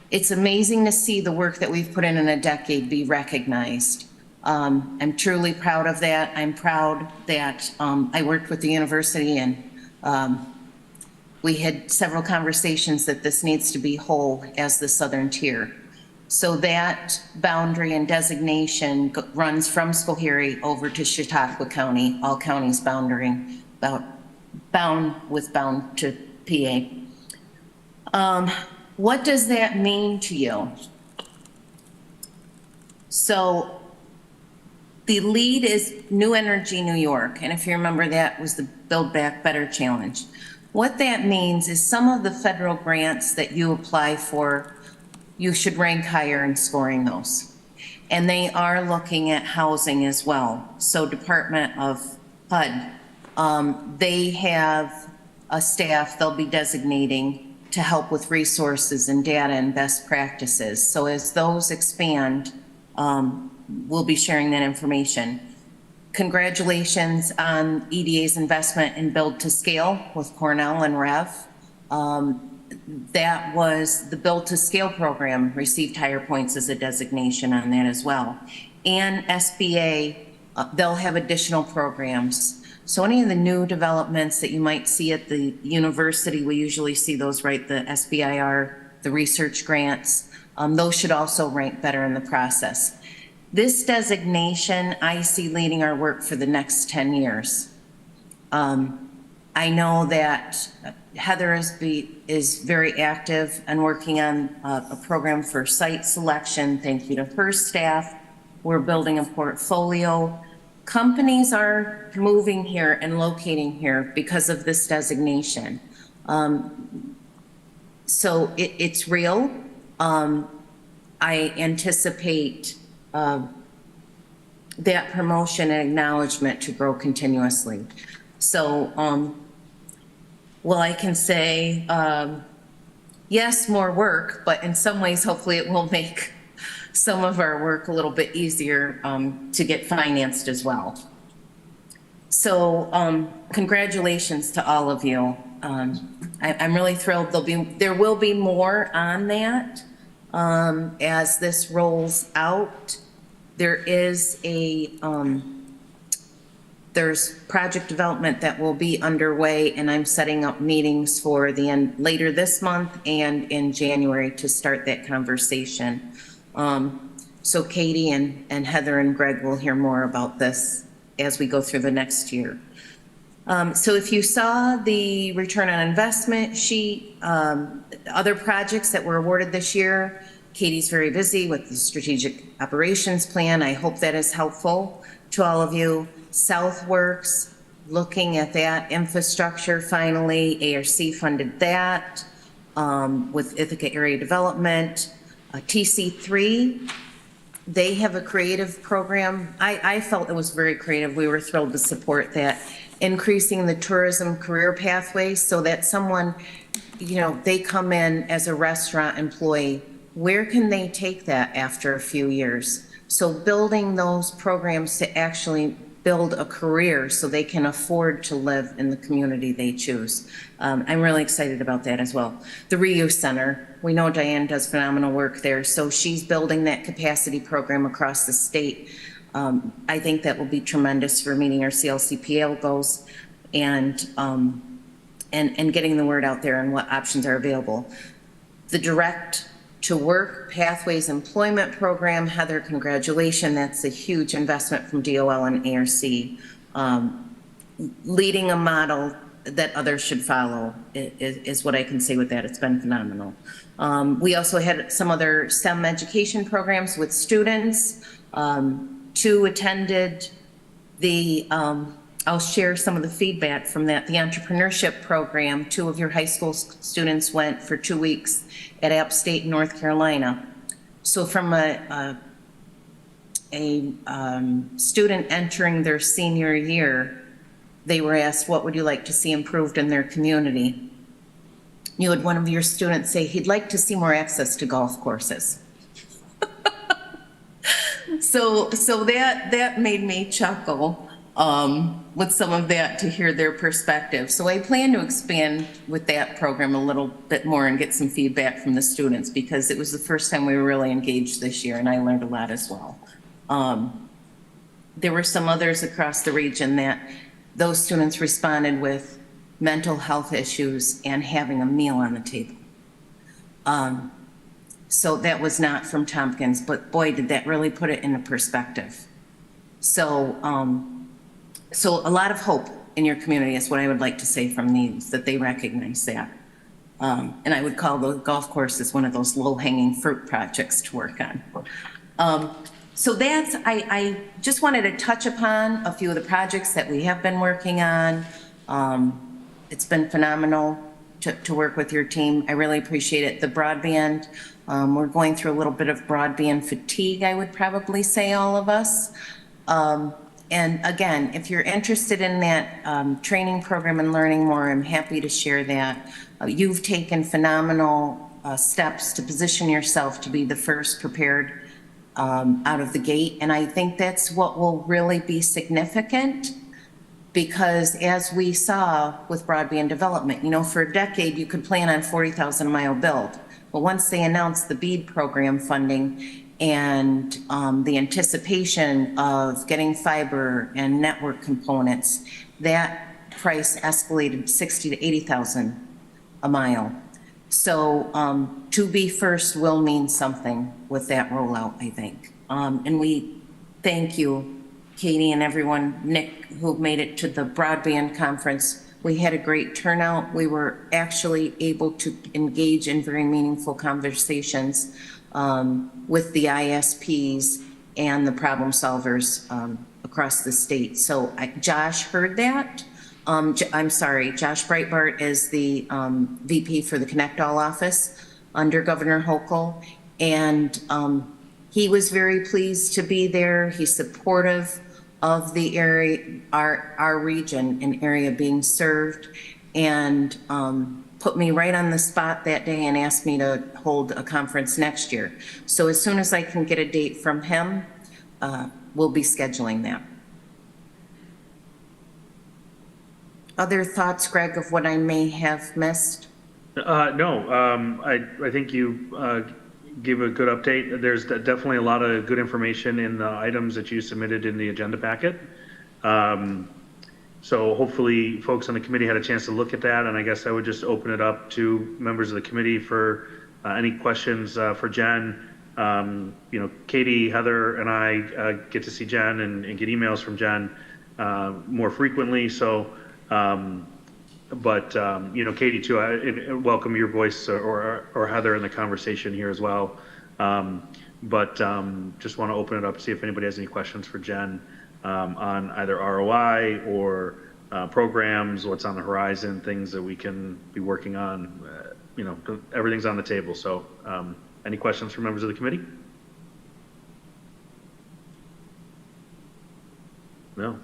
It's amazing to see the work that we've put in a decade be recognized. I'm truly proud of that. I'm proud that I worked with the university and we had several conversations that this needs to be whole as the Southern Tier. So that boundary and designation runs from Schoharie over to Chautauqua County, all counties bound to PA. What does that mean to you? So the lead is New Energy New York, and if you remember, that was the Build Back Better Challenge. What that means is some of the federal grants that you apply for, you should rank higher in scoring those. And they are looking at housing as well. So Department of HUD, they have a staff they'll be designating to help with resources and data and best practices. So as those expand, we'll be sharing that information. Congratulations on EDA's investment in Build to Scale with Cornell and Rev. That was the Build to Scale program, received higher points as a designation on that as well. And SBA, they'll have additional programs. So any of the new developments that you might see at the university, we usually see those, right? The SBIR, the research grants, those should also rank better in the process. This designation, I see leading our work for the next 10 years. I know that Heather is very active and working on a program for site selection. Thank you to her staff. We're building a portfolio. Companies are moving here and locating here because of this designation. So it's real. I anticipate that promotion and acknowledgement to grow continuously. So, well, I can say, yes, more work, but in some ways, hopefully it will make some of our work a little bit easier to get financed as well. So, congratulations to all of you. I'm really thrilled. There will be more on that as this rolls out. There is there's project development that will be underway, and I'm setting up meetings for the end later this month and in January to start that conversation. So Katie and Heather and Greg will hear more about this as we go through the next year. So if you saw the return on investment sheet, other projects that were awarded this year, Katie's very busy with the strategic operations plan. I hope that is helpful to all of you. Southworks, looking at that infrastructure finally. ARC funded that with Ithaca Area Development. TC3, they have a creative program. I felt it was very creative. We were thrilled to support that. increasing the tourism career pathways so that someone, they come in as a restaurant employee, where can they take that after a few years? So building those programs to actually build a career so they can afford to live in the community they choose. I'm really excited about that as well. The reuse center, we know Diane does phenomenal work there, so she's building that capacity program across the state. I think that will be tremendous for meeting our CLCPL goals and getting the word out there and what options are available. The direct to work pathways employment program, Heather, congratulations. That's a huge investment from DOL and ARC. Leading a model that others should follow is what I can say with that. It's been phenomenal. We also had some other STEM education programs with students. 2 attended the, I'll share some of the feedback from that. The entrepreneurship program, 2 of your high school students went for 2 weeks at App State, North Carolina. So from a student entering their senior year, they were asked, what would you like to see improved in their community? You had one of your students say he'd like to see more access to golf courses. So that made me chuckle with some of that to hear their perspective. So I plan to expand with that program a little bit more and get some feedback from the students because it was the first time we were really engaged this year and I learned a lot as well. There were some others across the region that those students responded with mental health issues and having a meal on the table. So that was not from Tompkins, but boy, did that really put it into perspective. So a lot of hope in your community is what I would like to say from these, that they recognize that. And I would call the golf course as one of those low-hanging fruit projects to work on. So that's, I just wanted to touch upon a few of the projects that we have been working on. It's been phenomenal to work with your team. I really appreciate it. The broadband, we're going through a little bit of broadband fatigue, I would probably say, all of us. And again, if you're interested in that training program and learning more, I'm happy to share that. You've taken phenomenal steps to position yourself to be the first prepared out of the gate. And I think that's what will really be significant because as we saw with broadband development, for a decade you could plan on 40,000 mile build. But once they announced the BEAD program funding and the anticipation of getting fiber and network components, that price escalated 60 to 80,000 a mile. So to be first will mean something with that rollout, I think. And we thank you, Katie and everyone, Nick, who made it to the broadband conference. We had a great turnout. We were actually able to engage in very meaningful conversations with the ISPs and the problem solvers across the state. So Josh heard that. I'm sorry, Josh Breitbart is the VP for the Connect All office under Governor Hochul. And he was very pleased to be there. He's supportive of the area, our region and area being served, and put me right on the spot that day and asked me to hold a conference next year. So as soon as I can get a date from him, we'll be scheduling that. Other thoughts, Greg, of what I may have missed? No, I think you gave a good update. There's definitely a lot of good information in the items that you submitted in the agenda packet. So hopefully folks on the committee had a chance to look at that, and I guess I would just open it up to members of the committee for any questions for Jen. Katie, Heather, and I get to see Jen and get emails from Jen more frequently. So, Katie too, I welcome your voice or Heather in the conversation here as well. Just want to open it up to see if anybody has any questions for Jen on either ROI or programs, what's on the horizon, things that we can be working on. Everything's on the table. So any questions from members of the committee? No?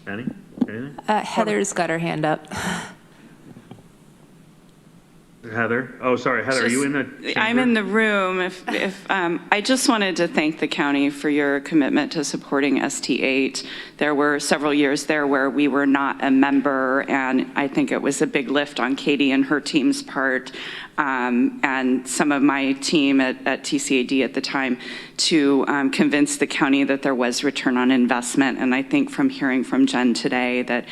Anything? Heather's got her hand up. Heather? Oh, sorry, Heather, are you in the chamber? I'm in the room. I just wanted to thank the county for your commitment to supporting ST8. There were several years there where we were not a member, and I think it was a big lift on Katie and her team's part, and some of my team at TCIDA at the time to convince the county that there was return on investment. And I think from hearing from Jen today that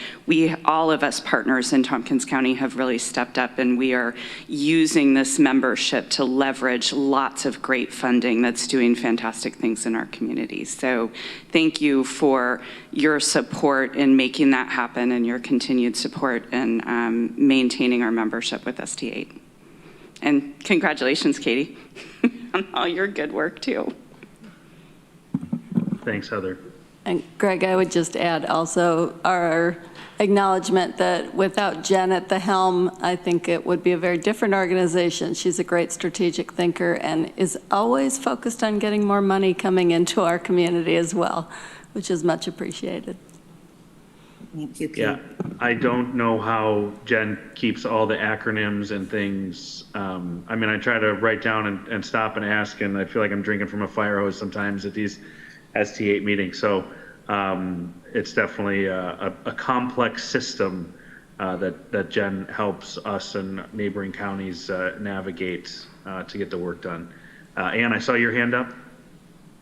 all of us partners in Tompkins County have really stepped up, and we are using this membership to leverage lots of great funding that's doing fantastic things in our community. So thank you for your support in making that happen and your continued support in maintaining our membership with ST8. And congratulations, Katie, on all your good work too. Thanks, Heather. And Greg, I would just add also our acknowledgement that without Jen at the helm, I think it would be a very different organization. She's a great strategic thinker and is always focused on getting more money coming into our community as well, which is much appreciated. Thank you, Kate. Yeah, I don't know how Jen keeps all the acronyms and things. I mean, I try to write down and stop and ask, and I feel like I'm drinking from a fire hose sometimes at these ST8 meetings. So it's definitely a complex system that Jen helps us and neighboring counties navigate to get the work done. Ann, I saw your hand up.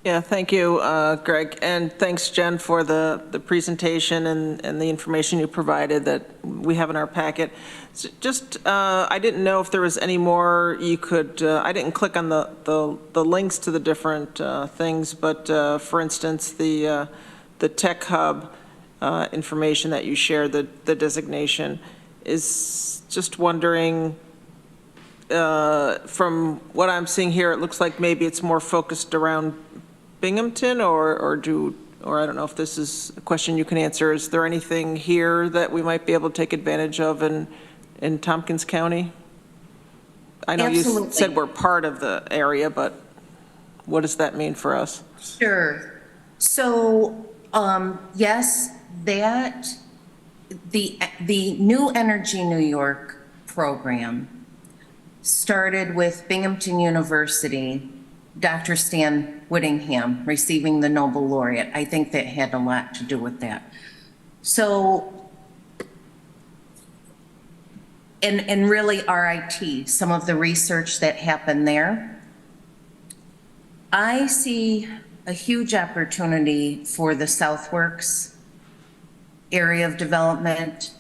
Yeah, thank you, Greg, and thanks, Jen, for the presentation and the information you provided that we have in our packet. So just, I didn't know if there was any more you could, I didn't click on the links to the different things, but for instance, the Tech Hub information that you shared, the designation, is just wondering, from what I'm seeing here, it looks like maybe it's more focused around Binghamton, or I don't know if this is a question you can answer. Is there anything here that we might be able to take advantage of in Tompkins County? I know Absolutely. You said we're part of the area, but what does that mean for us? Sure. So, yes, the New Energy New York program started with Binghamton University, Dr. Stan Whittingham receiving the Nobel laureate. I think that had a lot to do with that. So, and really RIT, some of the research that happened there. I see a huge opportunity for the Southworks area of development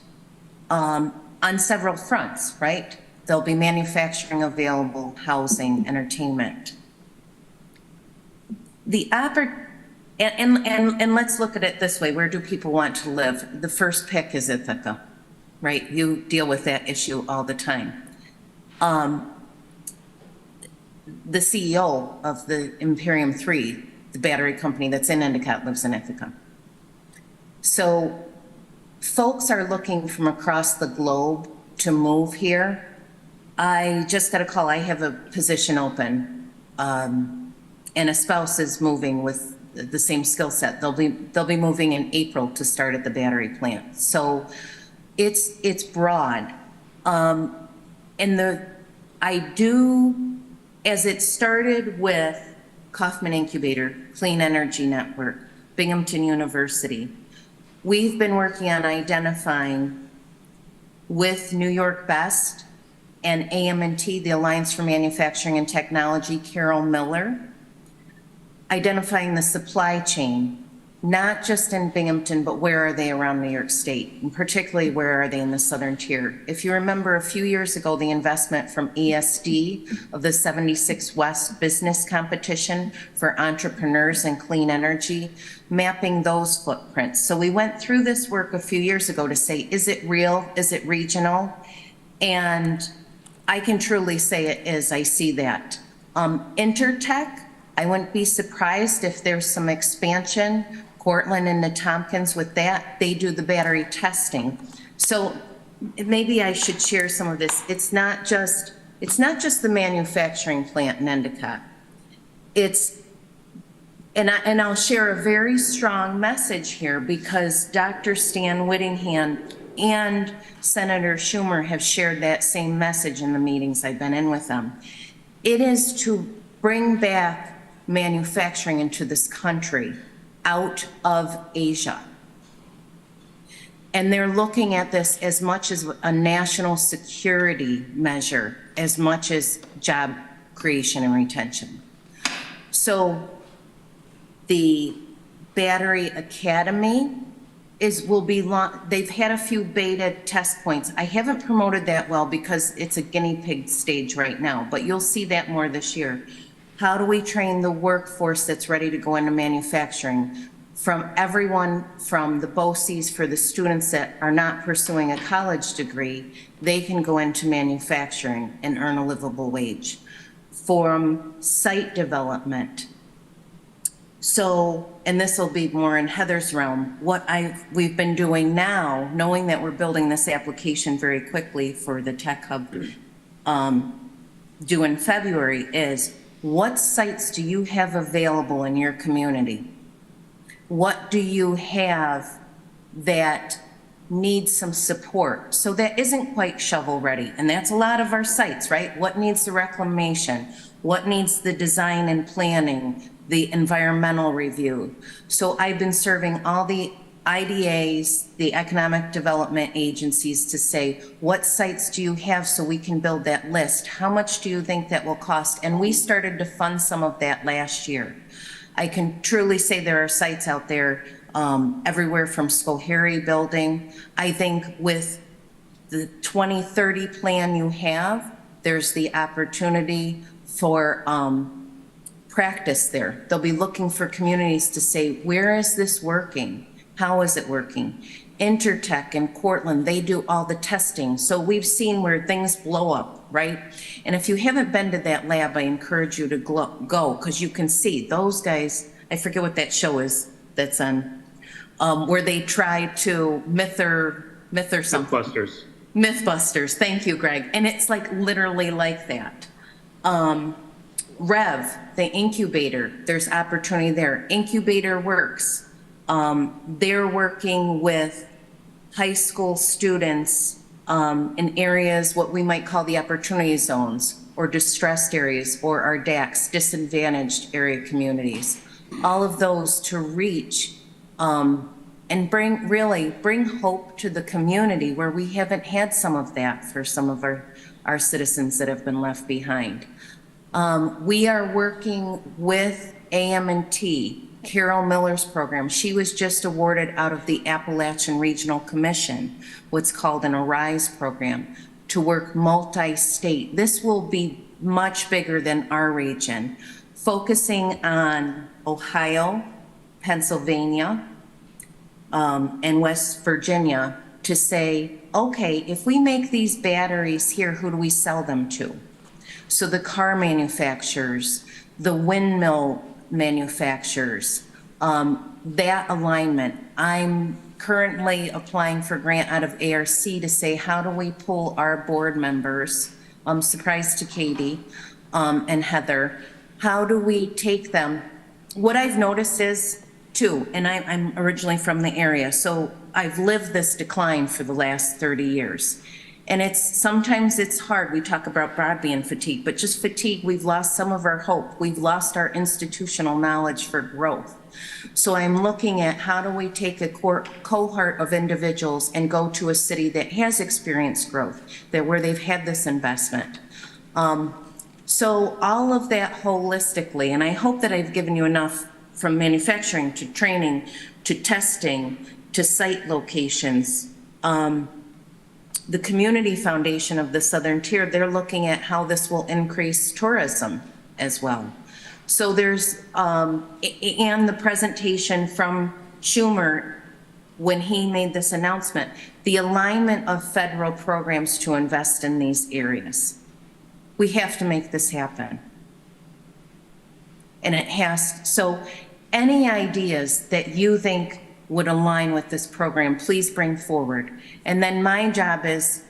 on several fronts, right? There'll be manufacturing available, housing, entertainment. And let's look at it this way. Where do people want to live? The first pick is Ithaca, right? You deal with that issue all the time. The CEO of the Imperium 3, the battery company that's in Endicott, lives in Ithaca. So folks are looking from across the globe to move here. I just got a call. I have a position open, and a spouse is moving with the same skill set. They'll be moving in April to start at the battery plant. So it's broad, and as it started with Kauffman Incubator, Clean Energy Network, Binghamton University, we've been working on identifying with New York Best and AM&T, the Alliance for Manufacturing and Technology, Carol Miller, identifying the supply chain, not just in Binghamton, but where are they around New York State, and particularly where are they in the Southern Tier. If you remember a few years ago, the investment from ESD of the 76 West business competition for entrepreneurs and clean energy, mapping those footprints. So we went through this work a few years ago to say, is it real? Is it regional? And I can truly say it is. I see that. Intertech, I wouldn't be surprised if there's some expansion. Cortland and the Tompkins with that, they do the battery testing. So maybe I should share some of this. It's not just the manufacturing plant in Endicott. It's And I'll share a very strong message here because Dr. Stan Whittingham and Senator Schumer have shared that same message in the meetings I've been in with them. It is to bring back manufacturing into this country out of Asia. And they're looking at this as much as a national security measure, as much as job creation and retention. So the Battery Academy they've had a few beta test points. I haven't promoted that well because it's a guinea pig stage right now, but you'll see that more this year. How do we train the workforce that's ready to go into manufacturing? From everyone, from the BOCES for the students that are not pursuing a college degree, they can go into manufacturing and earn a livable wage. From site development. So, and this will be more in Heather's realm, we've been doing now, knowing that we're building this application very quickly for the Tech Hub due in February, is what sites do you have available in your community? What do you have that needs some support? So that isn't quite shovel ready. And that's a lot of our sites, right? What needs the reclamation? What needs the design and planning, the environmental review? So I've been serving all the IDAs, the economic development agencies, to say, what sites do you have so we can build that list? How much do you think that will cost? And we started to fund some of that last year. I can truly say there are sites out there everywhere from Schoharie building. I think with the 2030 plan you have, there's the opportunity for practice there. They'll be looking for communities to say, where is this working? How is it working? Intertech in Cortland, they do all the testing. So we've seen where things blow up, right? And if you haven't been to that lab, I encourage you to go, because you can see those guys, I forget what that show is that's on, where they try to myth or something. Mythbusters. Mythbusters, thank you, Greg. And it's like literally like that. Rev, the incubator, there's opportunity there. Incubator Works, they're working with high school students in areas, what we might call the opportunity zones, or distressed areas, or our DACs, disadvantaged area communities. All of those to reach and bring hope to the community where we haven't had some of that for some of our citizens that have been left behind. We are working with AM&T, Carol Miller's program. She was just awarded out of the Appalachian Regional Commission, what's called an ARISE program, to work multi-state. This will be much bigger than our region, focusing on Ohio, Pennsylvania, and West Virginia to say, okay, if we make these batteries here, who do we sell them to? So the car manufacturers, the windmill manufacturers, that alignment. I'm currently applying for grant out of ARC to say, how do we pull our board members? I'm surprised to Katie and Heather. How do we take them? What I've noticed is too, and I'm originally from the area, so I've lived this decline for the last 30 years. And sometimes it's hard. We talk about broadband fatigue, but just fatigue, we've lost some of our hope. We've lost our institutional knowledge for growth. So I'm looking at how do we take a cohort of individuals and go to a city that has experienced growth, where they've had this investment. So all of that holistically, and I hope that I've given you enough from manufacturing to training to testing to site locations. The Community Foundation of the Southern Tier, they're looking at how this will increase tourism as well. So there's, and the presentation from Schumer when he made this announcement, the alignment of federal programs to invest in these areas. We have to make this happen. And it has, so any ideas that you think would align with this program, please bring forward. And then my job is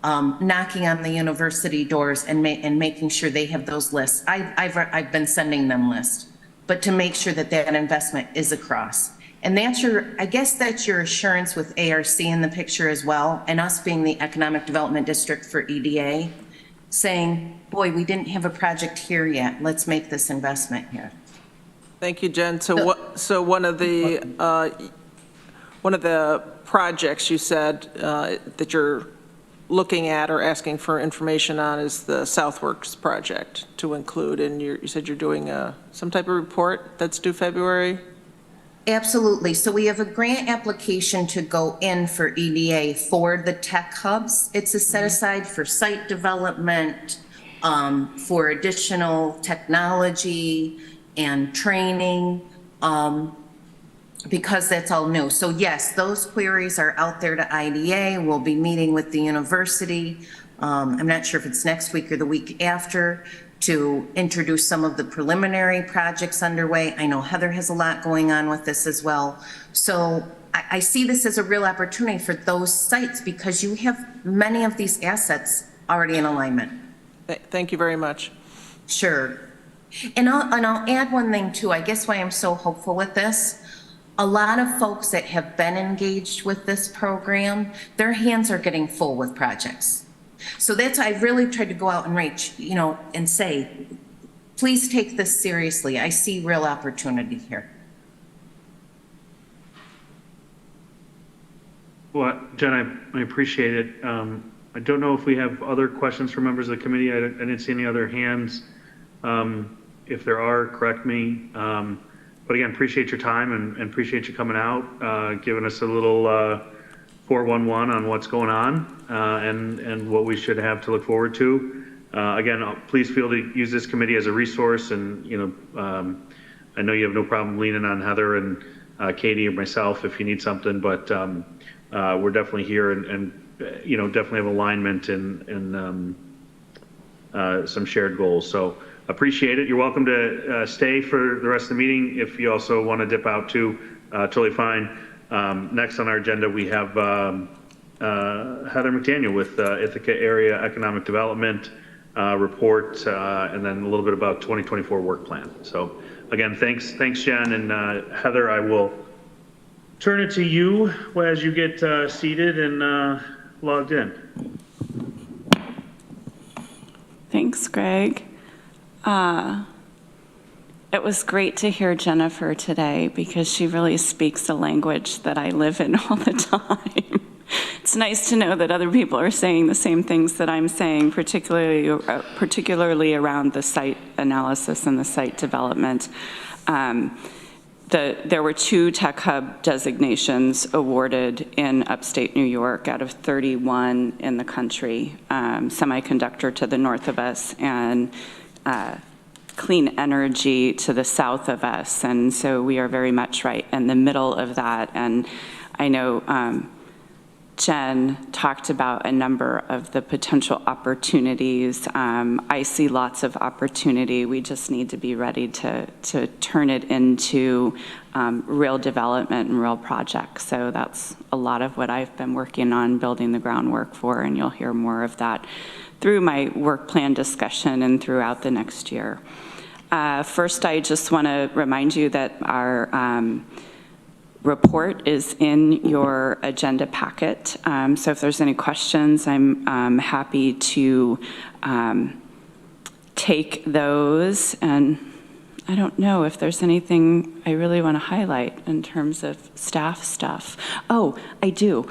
knocking on the university doors and making sure they have those lists. I've been sending them lists. but to make sure that that investment is across. And that's I guess that's your assurance with ARC in the picture as well, and us being the Economic Development District for EDA, saying, boy, we didn't have a project here yet. Let's make this investment here. Thank you, Jen. So one of the projects you said that you're looking at or asking for information on is the Southworks project to include, and you said you're doing some type of report that's due February? Absolutely. So we have a grant application to go in for EDA for the tech hubs. It's a set aside for site development, for additional technology and training, because that's all new. So yes, those queries are out there to IDA. We'll be meeting with the university. I'm not sure if it's next week or the week after, to introduce some of the preliminary projects underway. I know Heather has a lot going on with this as well. So I see this as a real opportunity for those sites because you have many of these assets already in alignment. Thank you very much. Sure. And I'll add one thing too. I guess why I'm so hopeful with this, a lot of folks that have been engaged with this program, their hands are getting full with projects. So that's why I've really tried to go out and reach, and say, please take this seriously. I see real opportunity here. Well, Jen, I appreciate it. I don't know if we have other questions from members of the committee. I didn't see any other hands. If there are, correct me. But again, appreciate your time and appreciate you coming out, giving us a little 411 on what's going on and what we should have to look forward to. Again, please feel to use this committee as a resource, and I know you have no problem leaning on Heather and Katie or myself if you need something, but we're definitely here and definitely have alignment and some shared goals. So appreciate it. You're welcome to stay for the rest of the meeting. If you also want to dip out too, totally fine. Next on our agenda, we have Heather McDaniel with Ithaca Area Economic Development report, and then a little bit about 2024 work plan. So again, thanks Jen, and Heather, I will turn it to you as you get seated and logged in. Thanks, Greg. It was great to hear Jennifer today because she really speaks a language that I live in all the time. It's nice to know that other people are saying the same things that I'm saying, particularly around the site analysis and the site development. There were 2 Tech Hub designations awarded in upstate New York out of 31 in the country, semiconductor to the north of us and clean energy to the south of us. And so we are very much right in the middle of that. And I know Jen talked about a number of the potential opportunities. I see lots of opportunity. We just need to be ready to turn it into real development and real projects. So that's a lot of what I've been working on, building the groundwork for, and you'll hear more of that through my work plan discussion and throughout the next year. First, I just want to remind you that our report is in your agenda packet. So if there's any questions, I'm happy to take those. And I don't know if there's anything I really want to highlight in terms of staff stuff. Oh, I do.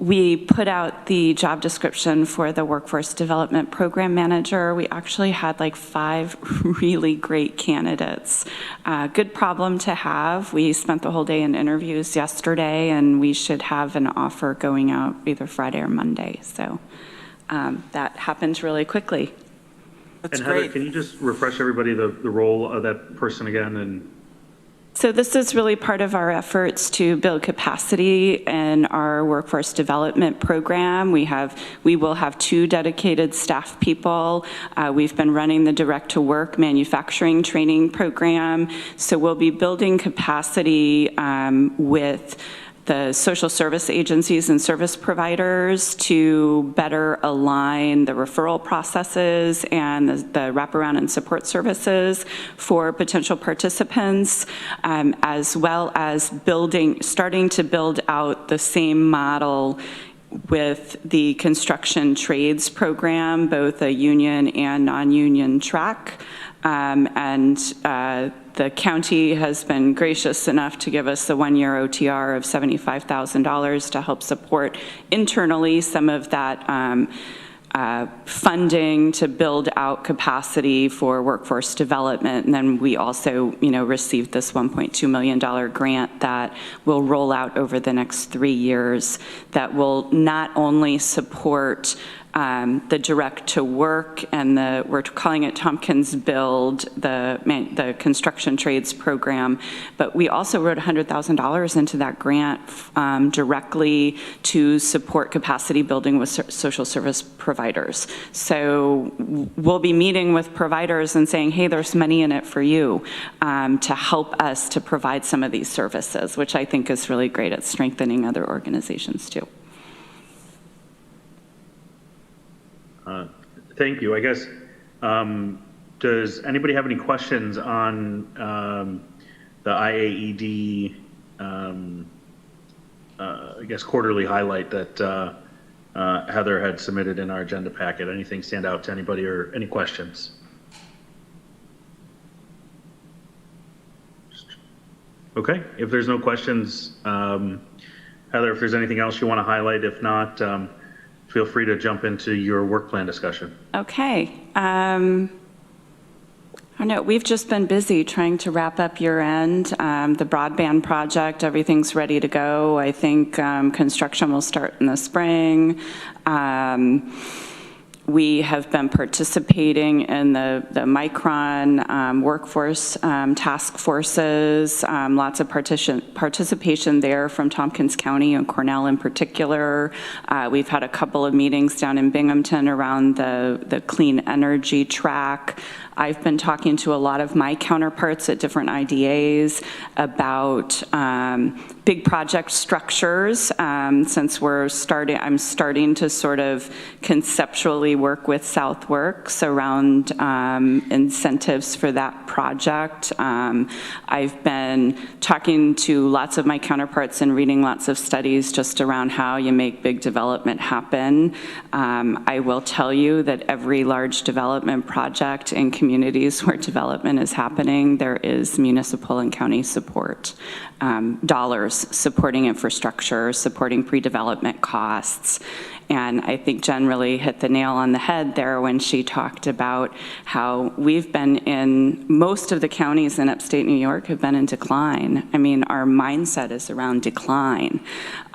We put out the job description for the Workforce Development Program Manager. We actually had like 5 really great candidates. Good problem to have. We spent the whole day in interviews yesterday, and we should have an offer going out either Friday or Monday. So that happened really quickly. That's Heather, great. can you just refresh everybody the role of that person again? And So this is really part of our efforts to build capacity in our workforce development program. We will have 2 dedicated staff people. We've been running the direct to work manufacturing training program. So we'll be building capacity with the social service agencies and service providers to better align the referral processes and the wraparound and support services for potential participants, as well as starting to build out the same model with the construction trades program, both a union and non-union track. The county has been gracious enough to give us the 1-year OTR of $75,000 to help support internally some of that funding to build out capacity for workforce development. And then we also, received this $1.2 million grant that will roll out over the next 3 years that will not only support the direct to work and we're calling it Tompkins Build, the construction trades program, but we also wrote $100,000 into that grant directly to support capacity building with social service providers. So we'll be meeting with providers and saying, hey, there's money in it for you to help us to provide some of these services, which I think is really great at strengthening other organizations too. Thank you. I guess, does anybody have any questions on the IAED, I guess, quarterly highlight that Heather had submitted in our agenda packet? Anything stand out to anybody or any questions? Okay, if there's no questions, Heather, if there's anything else you want to highlight, if not, feel free to jump into your work plan discussion. Okay. I don't know, we've just been busy trying to wrap up year end. The broadband project, everything's ready to go. I think construction will start in the spring. We have been participating in the Micron workforce task forces, lots of participation there from Tompkins County and Cornell in particular. We've had a couple of meetings down in Binghamton around the clean energy track. I've been talking to a lot of my counterparts at different IDAs about big project structures. Since I'm starting to sort of conceptually work with Southworks around incentives for that project. I've been talking to lots of my counterparts and reading lots of studies just around how you make big development happen. I will tell you that every large development project in communities where development is happening, there is municipal and county support. Dollars supporting infrastructure, supporting pre-development costs. And I think Jen really hit the nail on the head there when she talked about how we've been in, most of the counties in upstate New York have been in decline. I mean, our mindset is around decline.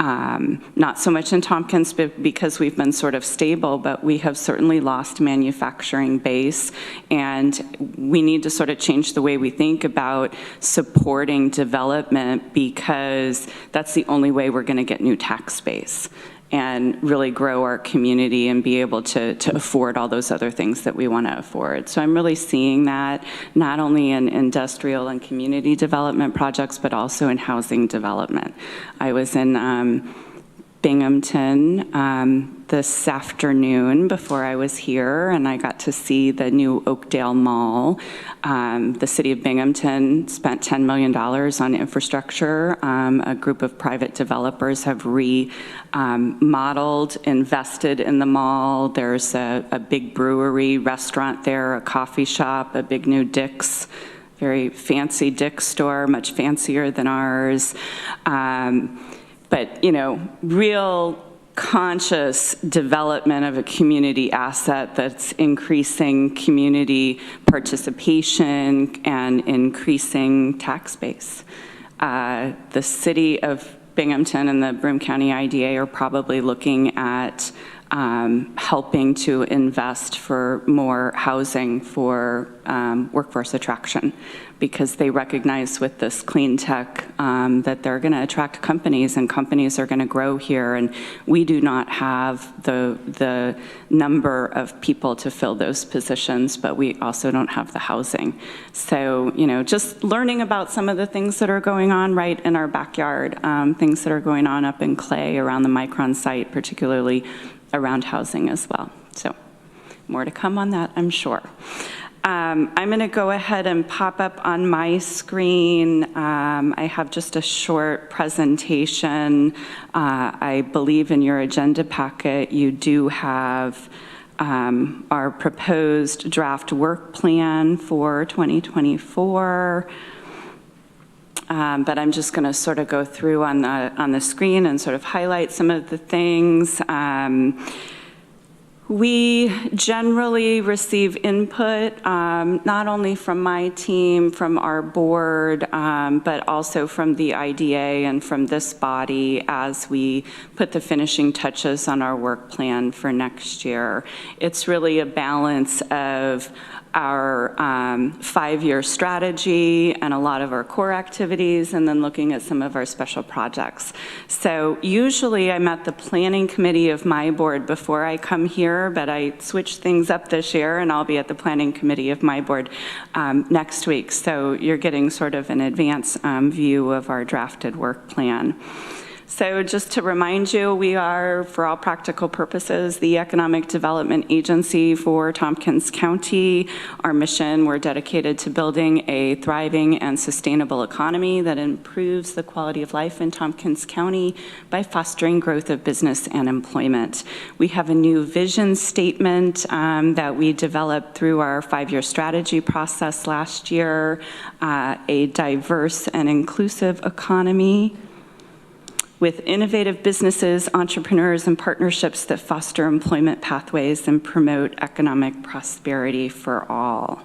Not so much in Tompkins because we've been sort of stable, but we have certainly lost manufacturing base, and we need to sort of change the way we think about supporting development, because that's the only way we're going to get new tax base and really grow our community and be able to afford all those other things that we want to afford. So I'm really seeing that not only in industrial and community development projects, but also in housing development. I was in Binghamton this afternoon before I was here, and I got to see the new Oakdale Mall. The city of Binghamton spent $10 million on infrastructure. A group of private developers have remodeled, invested in the mall. There's a big brewery, restaurant there, a coffee shop, a big new Dick's, very fancy Dick's store, much fancier than ours. But, real conscious development of a community asset that's increasing community participation and increasing tax base. The city of Binghamton and the Broome County IDA are probably looking at helping to invest for more housing for workforce attraction, because they recognize with this clean tech that they're going to attract companies, and companies are going to grow here, and we do not have the number of people to fill those positions, but we also don't have the housing. So, you know, just learning about some of the things that are going on right in our backyard, things that are going on up in Clay around the Micron site, particularly around housing as well. So more to come on that, I'm sure. I'm going to go ahead and pop up on my screen. I have just a short presentation. I believe in your agenda packet you do have our proposed draft work plan for 2024. But I'm just going to sort of go through on the screen and sort of highlight some of the things. We generally receive input, not only from my team, from our board, but also from the IDA and from this body as we put the finishing touches on our work plan for next year. It's really a balance of our 5-year strategy and a lot of our core activities, and then looking at some of our special projects. So usually I'm at the planning committee of my board before I come here, but I switched things up this year, and I'll be at the planning committee of my board next week. So you're getting sort of an advance view of our drafted work plan. So just to remind you, we are, for all practical purposes, the economic development agency for Tompkins County. Our mission, we're dedicated to building a thriving and sustainable economy that improves the quality of life in Tompkins County by fostering growth of business and employment. We have a new vision statement that we developed through our 5-year strategy process last year, a diverse and inclusive economy with innovative businesses, entrepreneurs, and partnerships that foster employment pathways and promote economic prosperity for all.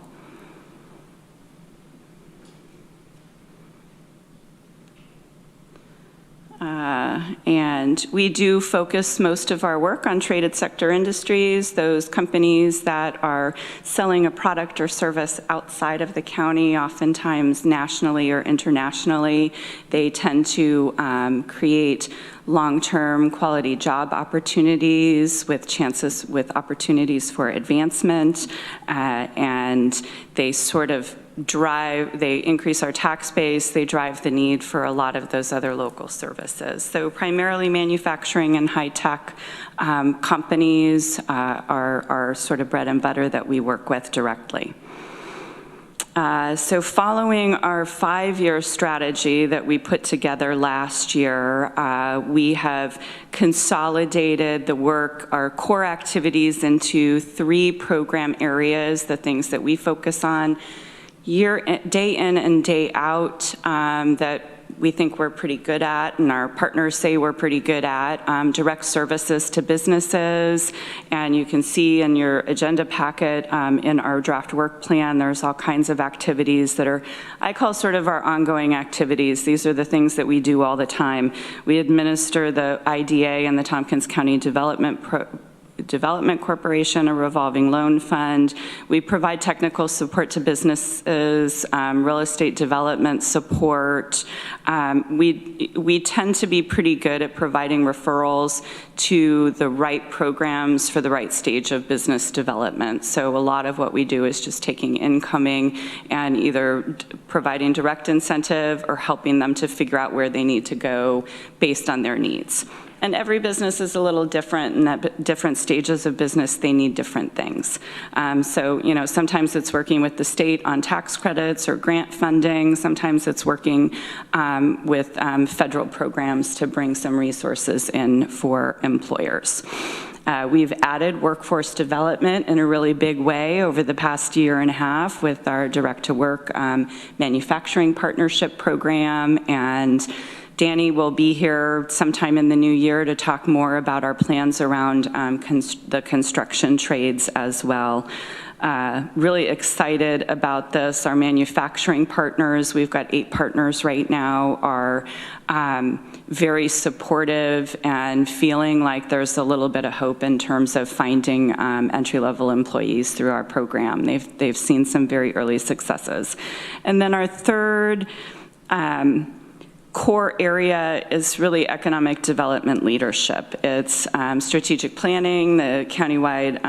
And we do focus most of our work on traded sector industries, those companies that are selling a product or service outside of the county, oftentimes nationally or internationally. They tend to create long-term quality job opportunities with opportunities for advancement, and they sort of they increase our tax base, they drive the need for a lot of those other local services. So primarily manufacturing and high-tech companies are sort of bread and butter that we work with directly. So following our 5-year strategy that we put together last year, we have consolidated the work, our core activities, into 3 program areas, the things that we focus on day in and day out, that we think we're pretty good at, and our partners say we're pretty good at. Direct services to businesses, and you can see in your agenda packet in our draft work plan, there's all kinds of activities that are, I call sort of our ongoing activities. These are the things that we do all the time. We administer the IDA and the Tompkins County Development Corporation, a revolving loan fund. We provide technical support to businesses, real estate development support. We tend to be pretty good at providing referrals to the right programs for the right stage of business development. So a lot of what we do is just taking incoming and either providing direct incentive or helping them to figure out where they need to go based on their needs. And every business is a little different, and at different stages of business, they need different things. So, you know, sometimes it's working with the state on tax credits or grant funding. Sometimes it's working with federal programs to bring some resources in for employers. We've added workforce development in a really big way over the past 1.5 years with our direct-to-work manufacturing partnership program, and Danny will be here sometime in the new year to talk more about our plans around the construction trades as well. really excited about this. Our manufacturing partners, we've got 8 partners right now, are very supportive and feeling like there's a little bit of hope in terms of finding entry-level employees through our program. They've seen some very early successes. And then our third core area is really economic development leadership. It's strategic planning, the countywide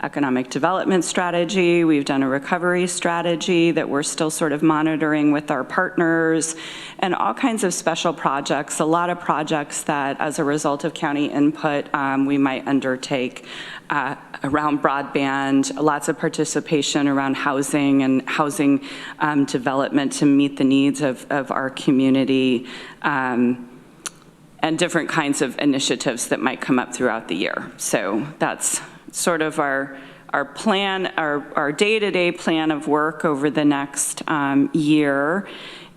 economic development strategy. We've done a recovery strategy that we're still sort of monitoring with our partners, and all kinds of special projects, a lot of projects that as a result of county input we might undertake around broadband, lots of participation around housing and housing development to meet the needs of our community, and different kinds of initiatives that might come up throughout the year. So that's sort of our plan, our day-to-day plan of work over the next year.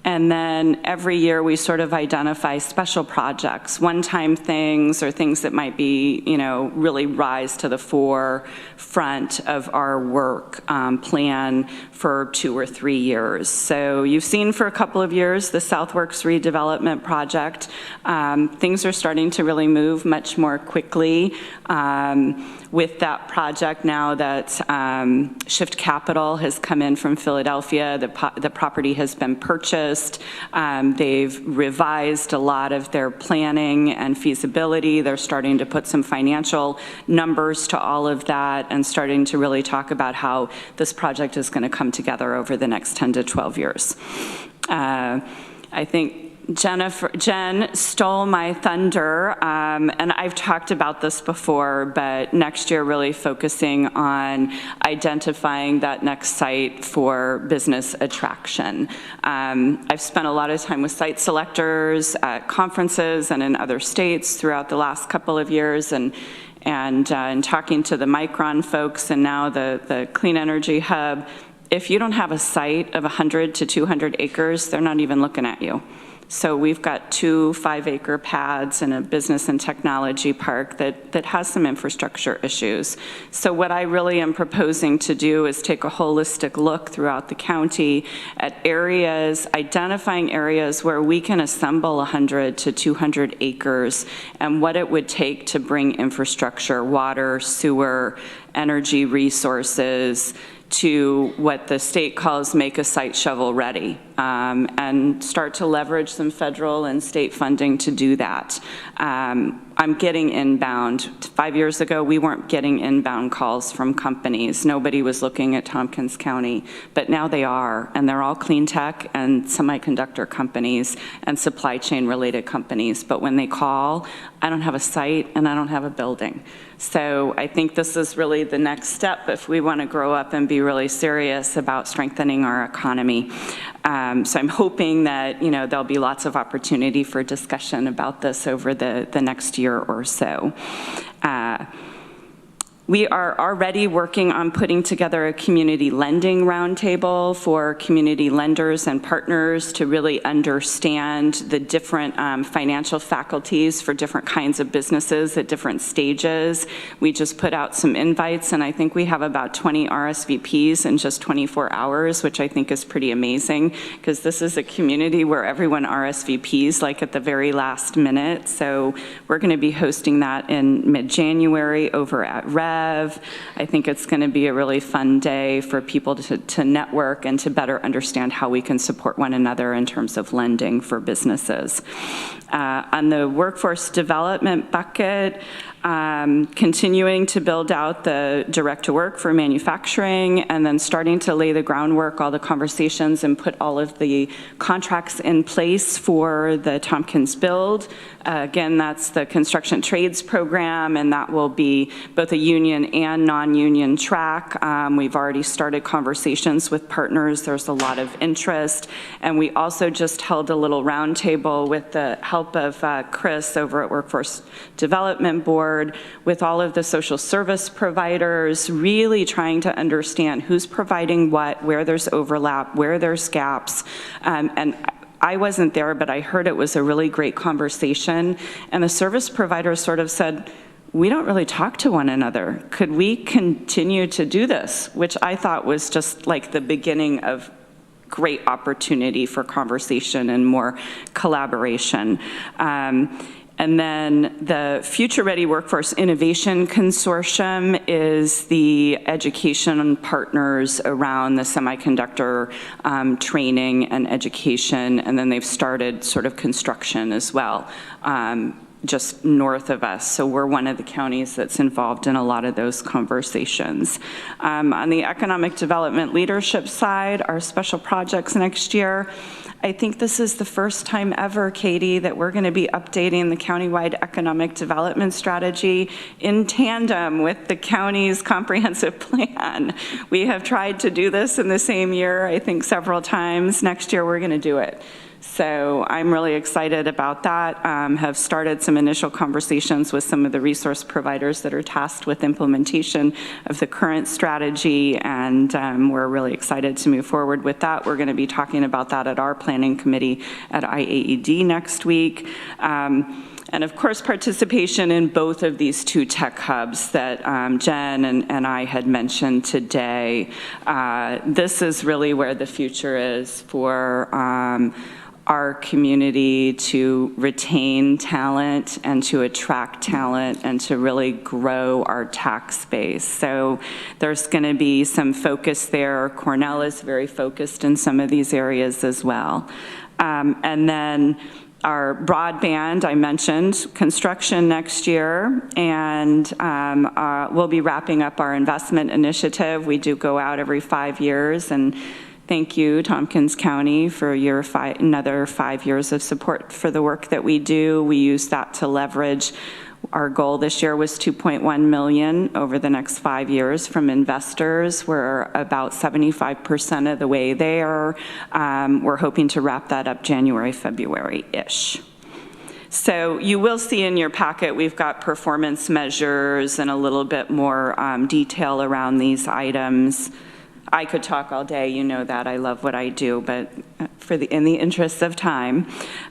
And then every year we sort of identify special projects, one-time things or things that might be, really rise to the forefront of our work plan for 2 or 3 years. So you've seen for a couple of years the Southworks redevelopment project. Things are starting to really move much more quickly with that project now that Shift Capital has come in from Philadelphia. The property has been purchased. They've revised a lot of their planning and feasibility. They're starting to put some financial numbers to all of that and starting to really talk about how this project is going to come together over the next 10 to 12 years. I think Jen stole my thunder, and I've talked about this before, but next year really focusing on identifying that next site for business attraction. I've spent a lot of time with site selectors at conferences and in other states throughout the last couple of years, and talking to the Micron folks and now the Clean Energy Hub. If you don't have a site of 100 to 200 acres, they're not even looking at you. So we've got 2 5-acre pads and a business and technology park that has some infrastructure issues. So what I really am proposing to do is take a holistic look throughout the county at areas, identifying areas where we can assemble 100 to 200 acres and what it would take to bring infrastructure, water, sewer, energy resources, to what the state calls make a site shovel ready, and start to leverage some federal and state funding to do that. I'm getting inbound. 5 years ago, we weren't getting inbound calls from companies. Nobody was looking at Tompkins County, but now they are, and they're all clean tech and semiconductor companies and supply chain related companies. But when they call, I don't have a site and I don't have a building. So I think this is really the next step if we want to grow up and be really serious about strengthening our economy. So I'm hoping that there'll be lots of opportunity for discussion about this over the next year or so. We are already working on putting together a community lending roundtable for community lenders and partners to really understand the different financial faculties for different kinds of businesses at different stages. We just put out some invites, and I think we have about 20 RSVPs in just 24 hours, which I think is pretty amazing, because this is a community where everyone RSVPs like at the very last minute. So we're going to be hosting that in mid-January over at Rev. I think it's going to be a really fun day for people to network and to better understand how we can support one another in terms of lending for businesses. On the workforce development bucket, continuing to build out the direct to work for manufacturing, and then starting to lay the groundwork, all the conversations, and put all of the contracts in place for the Tompkins Build. Again, that's the construction trades program, and that will be both a union and non-union track. We've already started conversations with partners. There's a lot of interest. And we also just held a little roundtable with the help of Chris over at Workforce Development Board with all of the social service providers, really trying to understand who's providing what, where there's overlap, where there's gaps. And I wasn't there, but I heard it was a really great conversation. And the service providers sort of said, we don't really talk to one another. Could we continue to do this? Which I thought was just like the beginning of great opportunity for conversation and more collaboration. And then the Future Ready Workforce Innovation Consortium is the education partners around the semiconductor training and education, and then they've started sort of construction as well, just north of us. So we're one of the counties that's involved in a lot of those conversations. On the economic development leadership side, our special projects next year, I think this is the first time ever, Katie, that we're going to be updating the countywide economic development strategy in tandem with the county's comprehensive plan. We have tried to do this in the same year, I think several times. Next year, we're going to do it. So I'm really excited about that. Have started some initial conversations with some of the resource providers that are tasked with implementation of the current strategy, and we're really excited to move forward with that. We're going to be talking about that at our planning committee at IAED next week. And of course, participation in both of these two tech hubs that Jen and I had mentioned today. This is really where the future is for our community to retain talent and to attract talent and to really grow our tax base. So there's going to be some focus there. Cornell is very focused in some of these areas as well. And then our broadband, I mentioned, construction next year, and we'll be wrapping up our investment initiative. We do go out every 5 years, and thank you, Tompkins County, for your another 5 years of support for the work that we do. We use that to leverage. Our goal this year was $2.1 million over the next 5 years from investors. We're about 75% of the way there. We're hoping to wrap that up January, February-ish. So you will see in your packet, we've got performance measures and a little bit more detail around these items. I could talk all day, you know that, I love what I do, but in the interest of time.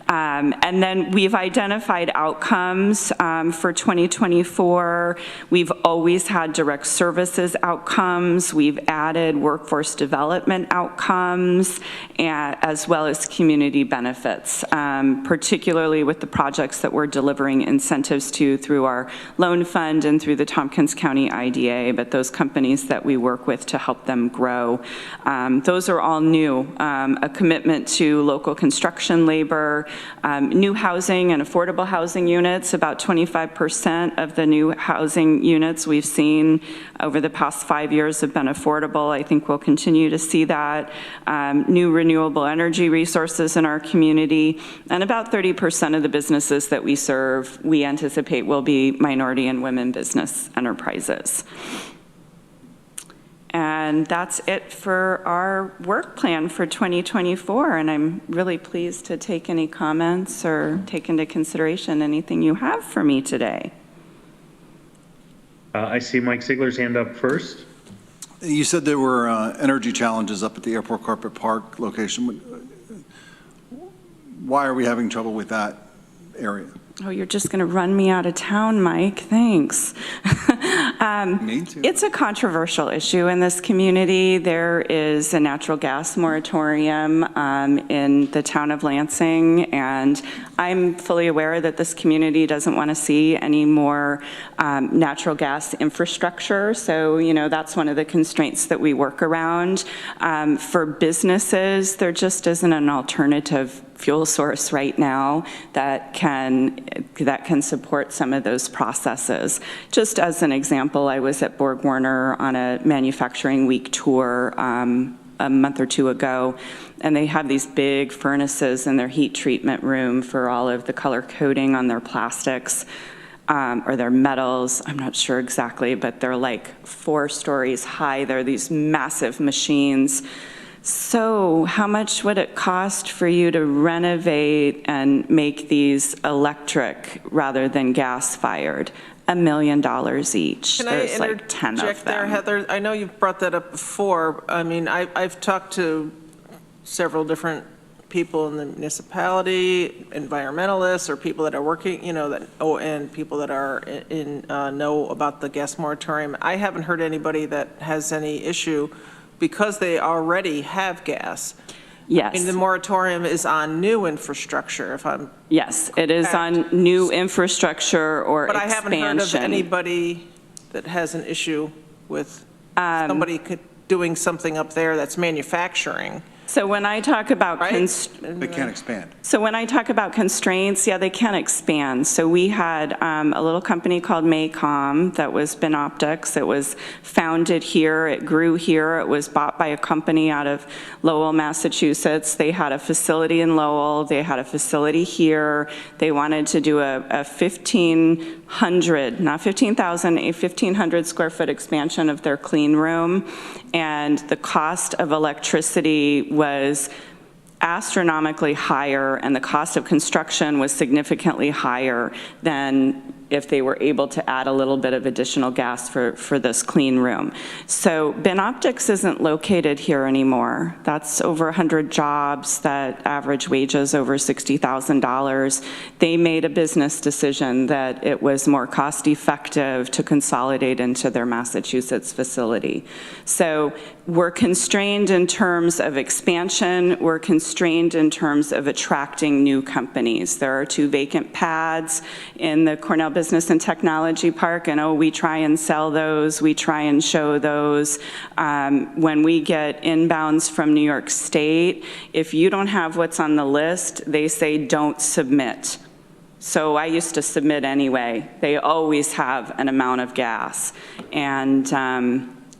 And then we've identified outcomes for 2024. We've always had direct services outcomes. We've added workforce development outcomes, as well as community benefits, particularly with the projects that we're delivering incentives to through our loan fund and through the Tompkins County IDA, but those companies that we work with to help them grow. Those are all new. A commitment to local construction labor, new housing and affordable housing units. About 25% of the new housing units we've seen over the past 5 years have been affordable. I think we'll continue to see that. New renewable energy resources in our community, and about 30% of the businesses that we serve, we anticipate will be minority and women business enterprises. And that's it for our work plan for 2024, and I'm really pleased to take any comments or take into consideration anything you have for me today. I see Mike Sigler's hand up first. You said there were energy challenges up at the Airport Carpet Park location. Why are we having trouble with that area? Oh, you're just going to run me out of town, Mike. Thanks. Me too. It's a controversial issue in this community. There is a natural gas moratorium in the town of Lansing, and I'm fully aware that this community doesn't want to see any more natural gas infrastructure. So, you know, that's one of the constraints that we work around. For businesses, there just isn't an alternative fuel source right now that can support some of those processes. Just as an example, I was at Borg Warner on a manufacturing week tour a month or two ago, and they have these big furnaces in their heat treatment room for all of the color coding on their plastics or their metals. I'm not sure exactly, but they're like 4 stories high. They're these massive machines. So how much would it cost for you to renovate and make these electric rather than gas-fired? $1 million each. There's like 10 of them. There, Heather? I know you've brought that up before. I mean, I've talked to several different people in the municipality, environmentalists, or people that are working, and people that are know about the gas moratorium. I haven't heard anybody that has any issue because they already have gas. Yes. I mean, the moratorium is on new infrastructure, if I'm. Yes, it is on new infrastructure or But expansion. I haven't heard of anybody that has an issue with somebody doing something up there that's manufacturing. So when I talk about Right? They can't expand. So when I talk about constraints, yeah, they can expand. So we had a little company called Maycom that was Binoptics. It was founded here. It grew here. It was bought by a company out of Lowell, Massachusetts. They had a facility in Lowell. They had a facility here. They wanted to do a 1,500, not 15,000, a 1,500 square foot expansion of their clean room. And the cost of electricity was astronomically higher, and the cost of construction was significantly higher than if they were able to add a little bit of additional gas for this clean room. So Binoptics isn't located here anymore. That's over 100 jobs that average wages over $60,000. They made a business decision that it was more cost effective to consolidate into their Massachusetts facility. So we're constrained in terms of expansion. We're constrained in terms of attracting new companies. There are 2 vacant pads in the Cornell Business and Technology Park, and we try and sell those. We try and show those. When we get inbounds from New York State, if you don't have what's on the list, they say don't submit. So I used to submit anyway. They always have an amount of gas. And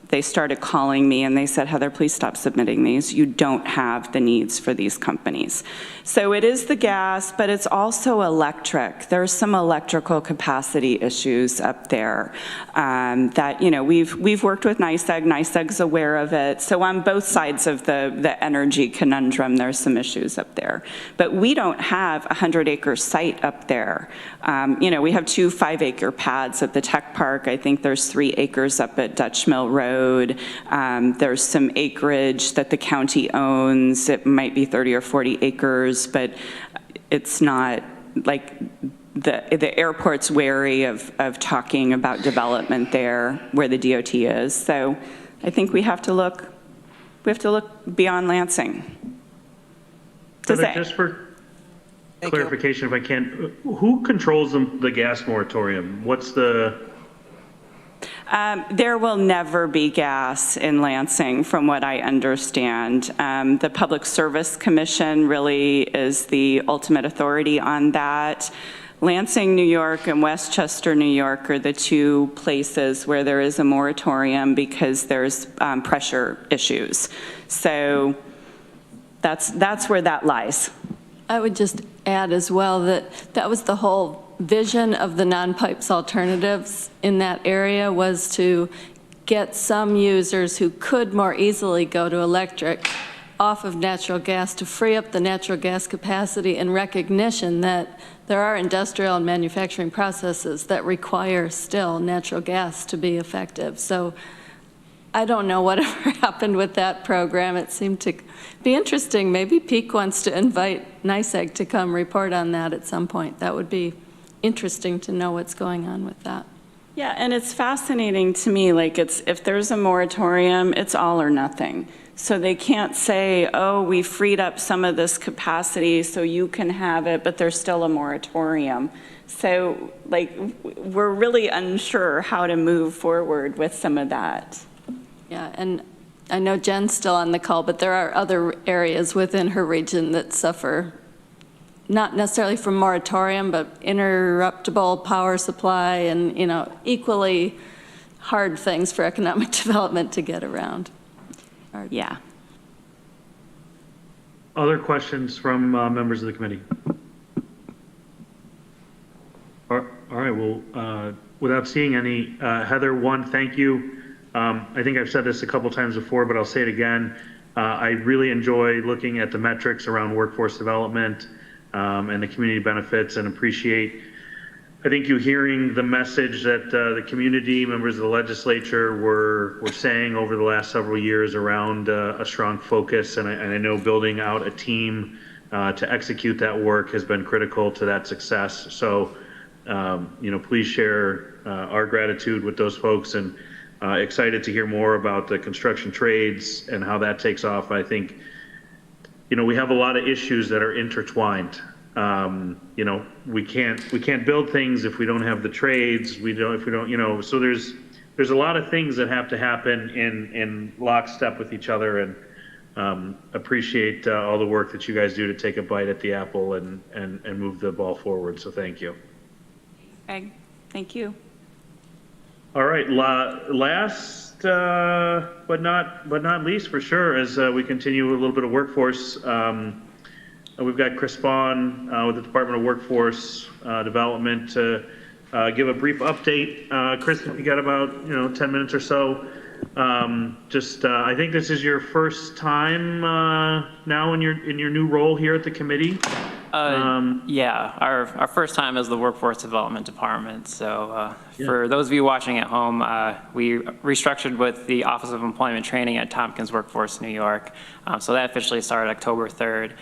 they started calling me and they said, Heather, please stop submitting these. You don't have the needs for these companies. So it is the gas, but it's also electric. There's some electrical capacity issues up there that, we've worked with NYSEG. NYSEG's aware of it. So on both sides of the energy conundrum, there's some issues up there. But we don't have a 100-acre site up there. We have 2 5-acre pads at the tech park. I think there's 3 acres up at Dutch Mill Road. There's some acreage that the county owns. It might be 30 or 40 acres, but it's not like the airport's wary of talking about development there where the DOT is. So I think we have to look beyond Lansing. Just for clarification, if I can, who controls the gas moratorium? What's the... There will never be gas in Lansing, from what I understand. The Public Service Commission really is the ultimate authority on that. Lansing, New York, and Westchester, New York are the 2 places where there is a moratorium because there's pressure issues. So that's where that lies. I would just add as well that was the whole vision of the non-pipes alternatives in that area, was to get some users who could more easily go to electric off of natural gas, to free up the natural gas capacity, in recognition that there are industrial and manufacturing processes that require still natural gas to be effective. So I don't know whatever happened with that program. It seemed to be interesting. Maybe Peak wants to invite NYSEG to come report on that at some point. That would be interesting to know what's going on with that. Yeah, and it's fascinating to me, if there's a moratorium, it's all or nothing. So they can't say, we freed up some of this capacity so you can have it, but there's still a moratorium. So we're really unsure how to move forward with some of that. Yeah, and I know Jen's still on the call, but there are other areas within her region that suffer, not necessarily from moratorium, but interruptible power supply and, equally hard things for economic development to get around. Yeah. Other questions from members of the committee? All right, well, without seeing any, Heather, thank you. I think I've said this a couple times before, but I'll say it again. I really enjoy looking at the metrics around workforce development and the community benefits, and appreciate, I think, you hearing the message that the community, members of the legislature were saying over the last several years around a strong focus. And I know building out a team to execute that work has been critical to that success. So, please share our gratitude with those folks, and excited to hear more about the construction trades and how that takes off. I think, we have a lot of issues that are intertwined. We can't build things if we don't have the trades. So there's a lot of things that have to happen in lockstep with each other, and appreciate all the work that you guys do to take a bite at the apple and move the ball forward. So thank you. Greg, thank you. All right, last but not least, for sure, as we continue a little bit of workforce, we've got Chris Bond with the Department of Workforce Development to give a brief update. Chris, if you got about 10 minutes or so. I think this is your first time now in your new role here at the committee. Yeah, our first time as the Workforce Development Department. So for those of you watching at home, we restructured with the Office of Employment Training at Tompkins Workforce New York. So that officially started October 3rd.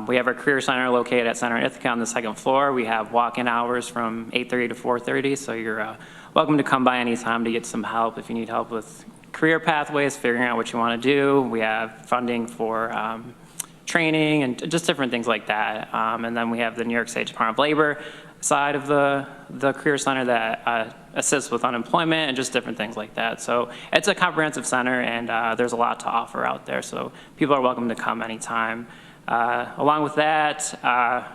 We have our Career Center located at Center in Ithaca on the second floor. We have walk-in hours from 8:30 to 4:30, so you're welcome to come by anytime to get some help if you need help with career pathways, figuring out what you want to do. We have funding for training and just different things like that. And then we have the New York State Department of Labor side of the Career Center that assists with unemployment and just different things like that. So it's a comprehensive center, and there's a lot to offer out there. So people are welcome to come anytime. Along with that,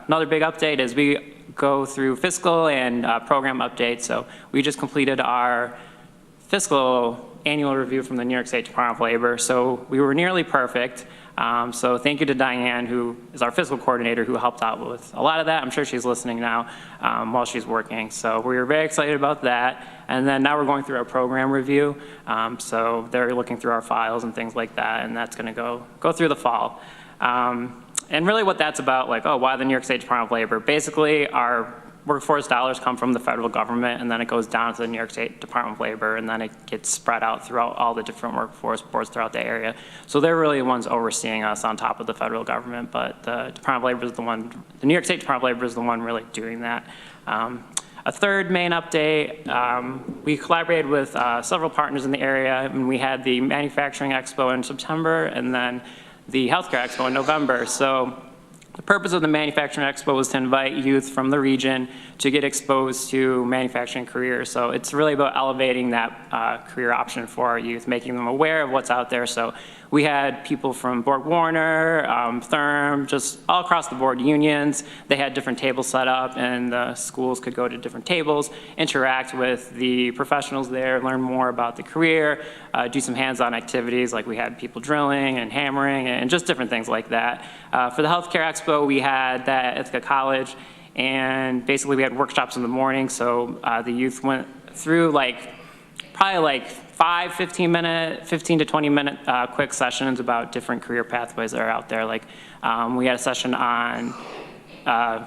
another big update is we go through fiscal and program updates. So we just completed our fiscal annual review from the New York State Department of Labor. So we were nearly perfect. So thank you to Diane, who is our fiscal coordinator, who helped out with a lot of that. I'm sure she's listening now while she's working. So we were very excited about that. And then now we're going through our program review. So they're looking through our files and things like that, and that's going to go through the fall. And really what that's about, why the New York State Department of Labor? Basically, our workforce dollars come from the federal government, and then it goes down to the New York State Department of Labor, and then it gets spread out throughout all the different workforce boards throughout the area. So they're really the ones overseeing us on top of the federal government, but the Department of Labor is the one, the New York State Department of Labor is the one really doing that. A third main update, we collaborated with several partners in the area, and we had the Manufacturing Expo in September, and then the Healthcare Expo in November. So the purpose of the Manufacturing Expo was to invite youth from the region to get exposed to manufacturing careers. So it's really about elevating that career option for our youth, making them aware of what's out there. So we had people from Borg Warner, Therm, just all across the board, unions. They had different tables set up, and the schools could go to different tables, interact with the professionals there, learn more about the career, do some hands-on activities, like we had people drilling and hammering and just different things like that. For the Healthcare Expo, we had that at Ithaca College, and basically we had workshops in the morning. So the youth went through probably 15 to 20 minute quick sessions about different career pathways that are out there. We had a session on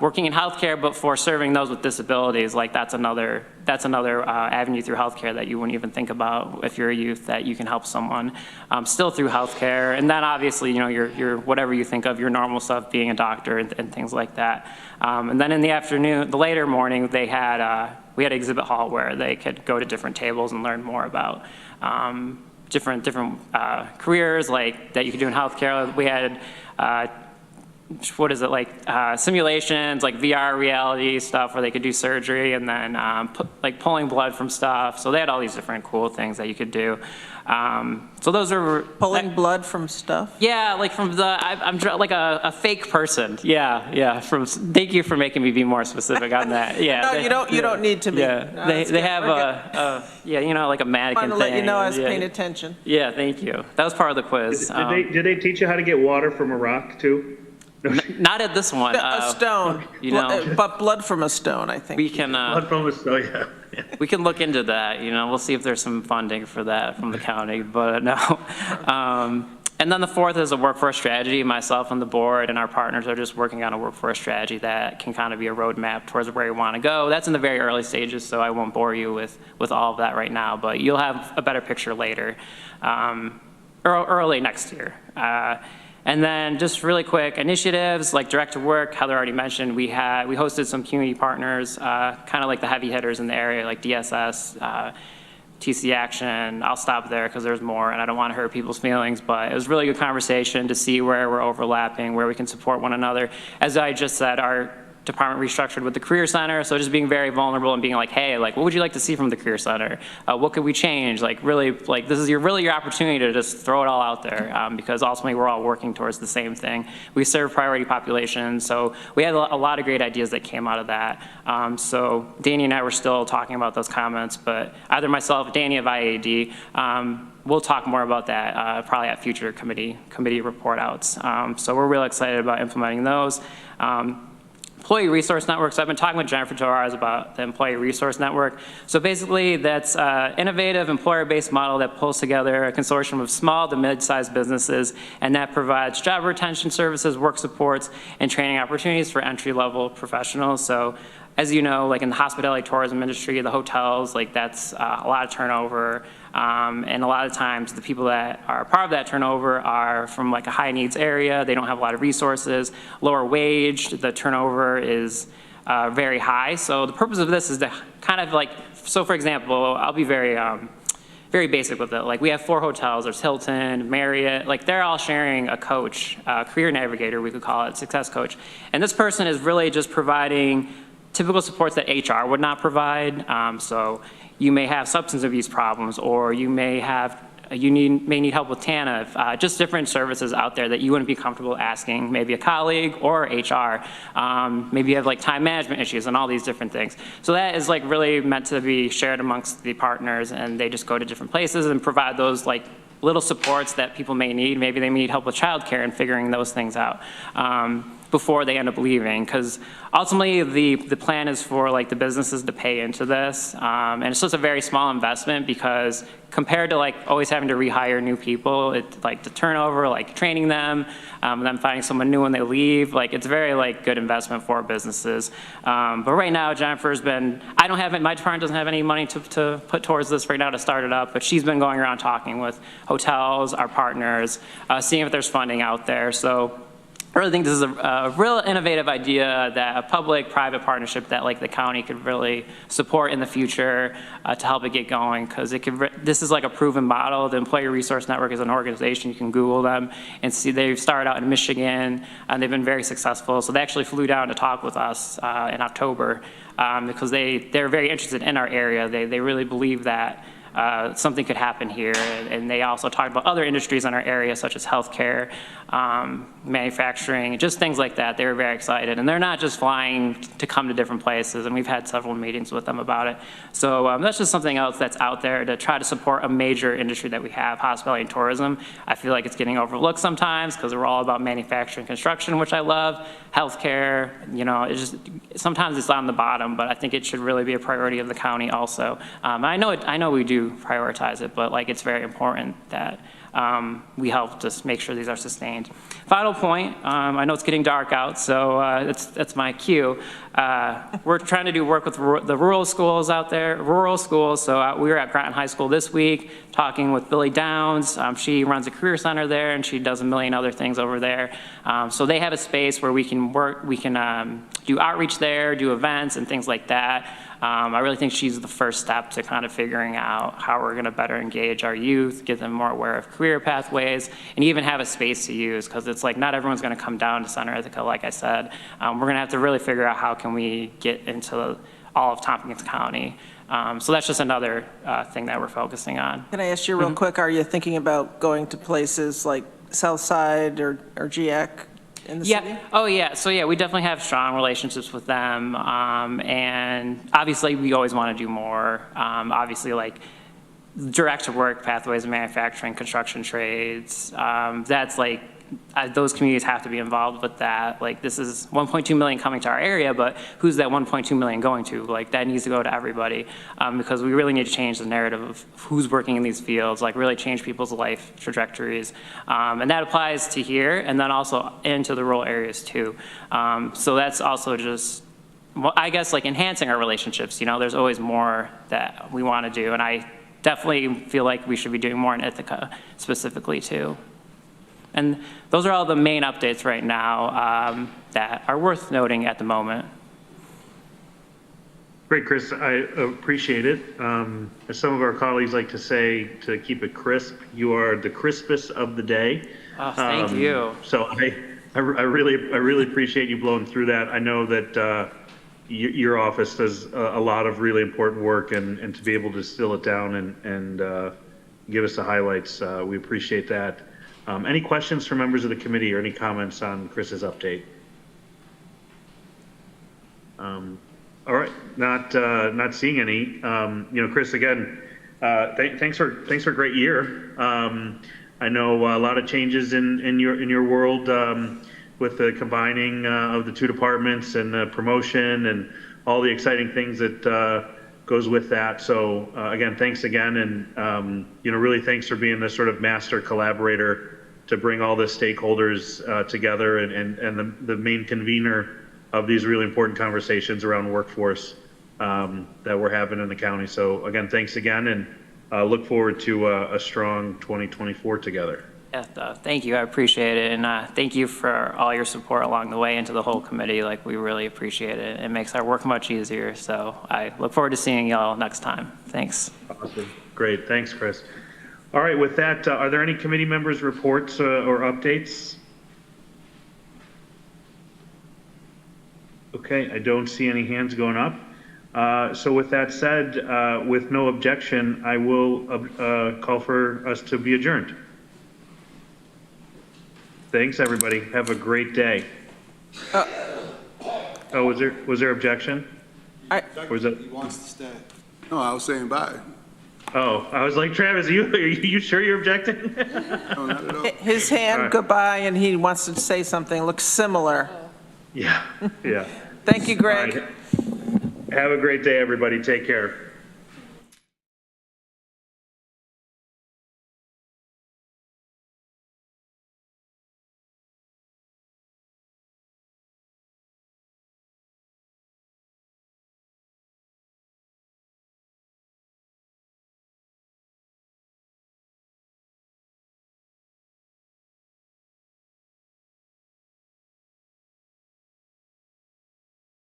working in healthcare, but for serving those with disabilities. That's another avenue through healthcare that you wouldn't even think about if you're a youth, that you can help someone still through healthcare. And then obviously, your whatever you think of, your normal stuff, being a doctor and things like that. And then in the afternoon, the later morning, we had an exhibit hall where they could go to different tables and learn more about different careers that you could do in healthcare. We had simulations, VR reality stuff where they could do surgery, and then pulling blood from stuff. So they had all these different cool things that you could do. So those are pulling blood from stuff. Yeah, I'm a fake person. Yeah. Thank you for making me be more specific on that. Yeah. No, you don't need to be. Yeah, no, they have a mannequin thing. To let you know I was paying attention. Yeah, thank you. That was part of the quiz. Did they teach you how to get water from a rock too? Not at this one. A stone, but blood from a stone, I think. We can. Blood from a stone, yeah. We can look into that. We'll see if there's some funding for that from the county, but no. And then the fourth is a workforce strategy. Myself and the board and our partners are just working on a workforce strategy that can kind of be a roadmap towards where we want to go. That's in the very early stages, so I won't bore you with all of that right now, but you'll have a better picture later, early next year. And then just really quick, initiatives like Direct to Work, Heather already mentioned, we hosted some community partners, kind of like the heavy hitters in the area, like DSS, TC Action. I'll stop there because there's more and I don't want to hurt people's feelings, but it was really good conversation to see where we're overlapping, where we can support one another. As I just said, our department restructured with the Career Center, so just being very vulnerable and being like, hey, like, what would you like to see from the Career Center? What could we change? Like, really, like, this is really your opportunity to just throw it all out there, because ultimately we're all working towards the same thing. We serve priority populations, so we had a lot of great ideas that came out of that. So Danny and I were still talking about those comments, but either myself, Danny of IAED, we'll talk more about that probably at future committee report outs. So we're really excited about implementing those. Employee Resource Networks, I've been talking with Jennifer Torres about the Employee Resource Network. So basically that's an innovative employer-based model that pulls together a consortium of small to mid-sized businesses, and that provides job retention services, work supports, and training opportunities for entry-level professionals. So as you know, like in the hospitality tourism industry, the hotels, like that's a lot of turnover. And a lot of times the people that are part of that turnover are from like a high needs area. They don't have a lot of resources, lower wage, the turnover is very high. So the purpose of this is to kind of like, so for example, I'll be very basic with it. Like we have 4 hotels, there's Hilton, Marriott, like they're all sharing a coach, a career navigator, we could call it, success coach. And this person is really just providing typical supports that HR would not provide. So you may have substance abuse problems, or you may need help with TANF, just different services out there that you wouldn't be comfortable asking maybe a colleague or HR. Maybe you have like time management issues and all these different things. So that is like really meant to be shared amongst the partners, and they just go to different places and provide those like little supports that people may need. Maybe they need help with childcare and figuring those things out before they end up leaving, because ultimately the plan is for like the businesses to pay into this, and it's just a very small investment, because compared to like always having to rehire new people, it like the turnover, like training them, then finding someone new when they leave, like it's very like good investment for businesses. But right now Jennifer's been, my department doesn't have any money to put towards this right now to start it up, but she's been going around talking with hotels, our partners, seeing if there's funding out there. So I really think this is a real innovative idea, that a public-private partnership that like the county could really support in the future to help it get going, because this is like a proven model. The Employee Resource Network is an organization, you can Google them and see they've started out in Michigan and they've been very successful. So they actually flew down to talk with us in October because they're very interested in our area. They really believe that something could happen here, and they also talked about other industries in our area such as healthcare, manufacturing, just things like that. They were very excited, and they're not just flying to come to different places, and we've had several meetings with them about it. So that's just something else that's out there to try to support a major industry that we have, hospitality and tourism. I feel like it's getting overlooked sometimes because we're all about manufacturing, construction, which I love, healthcare, you know, it's just, sometimes it's on the bottom, but I think it should really be a priority of the county also. I know we do prioritize it, but like it's very important that we help just make sure these are sustained. Final point, I know it's getting dark out, so that's my cue. We're trying to do work with the rural schools out there, so we were at Groton High School this week talking with Billy Downs. She runs a career center there, and she does a million other things over there. So they have a space where we can work, we can do outreach there, do events and things like that. I really think she's the first step to kind of figuring out how we're going to better engage our youth, get them more aware of career pathways, and even have a space to use, because it's like not everyone's going to come down to Center Ithaca, like I said. We're going to have to really figure out how can we get into all of Tompkins County. So that's just another thing that we're focusing on. Can I ask you real quick, are you thinking about going to places like Southside or GIAC? In the city? Oh yeah, so yeah, we definitely have strong relationships with them, and obviously we always want to do more. Obviously, like direct to work pathways in manufacturing, construction trades, that's like, those communities have to be involved with that. Like this is 1.2 million coming to our area, but who's that 1.2 million going to? Like that needs to go to everybody, because we really need to change the narrative of who's working in these fields, like really change people's life trajectories. And that applies to here and then also into the rural areas too. So that's also just, well, I guess like enhancing our relationships. You know, there's always more that we want to do, and I definitely feel like we should be doing more in Ithaca specifically too. And those are all the main updates right now that are worth noting at the moment. Great, Chris. I appreciate it. As some of our colleagues like to say, to keep it crisp, you are the crispest of the day. Oh, thank you. So I really appreciate you blowing through that. I know that your office does a lot of really important work, and to be able to distill it down and give us the highlights, we appreciate that. Any questions from members of the committee or any comments on Chris's update? All right, not seeing any. Chris, again, thanks for a great year. I know a lot of changes in your world with the combining of the two departments and the promotion and all the exciting things that goes with that. So again, thanks again, and really thanks for being the sort of master collaborator to bring all the stakeholders together and the main convener of these really important conversations around workforce that we're having in the county. So again, thanks again, and look forward to a strong 2024 together. Yeah, thank you. I appreciate it. And thank you for all your support along the way, and to the whole committee. Like, we really appreciate it. It makes our work much easier. So I look forward to seeing y'all next time. Thanks. Awesome. Great. Thanks, Chris. All right. With that, are there any committee members' reports or updates? Okay. I don't see any hands going up. So with that said, with no objection, I will call for us to be adjourned. Thanks, everybody. Have a great day. Oh, was there objection? Was it? He wants to stay. No, I was saying bye. Oh, I was like, Travis, are you sure you're objecting? No, not at all. His hand, All right. goodbye, and he wants to say something, looks similar. Yeah. Thank you, Greg. All right. Have a great day, everybody. Take care.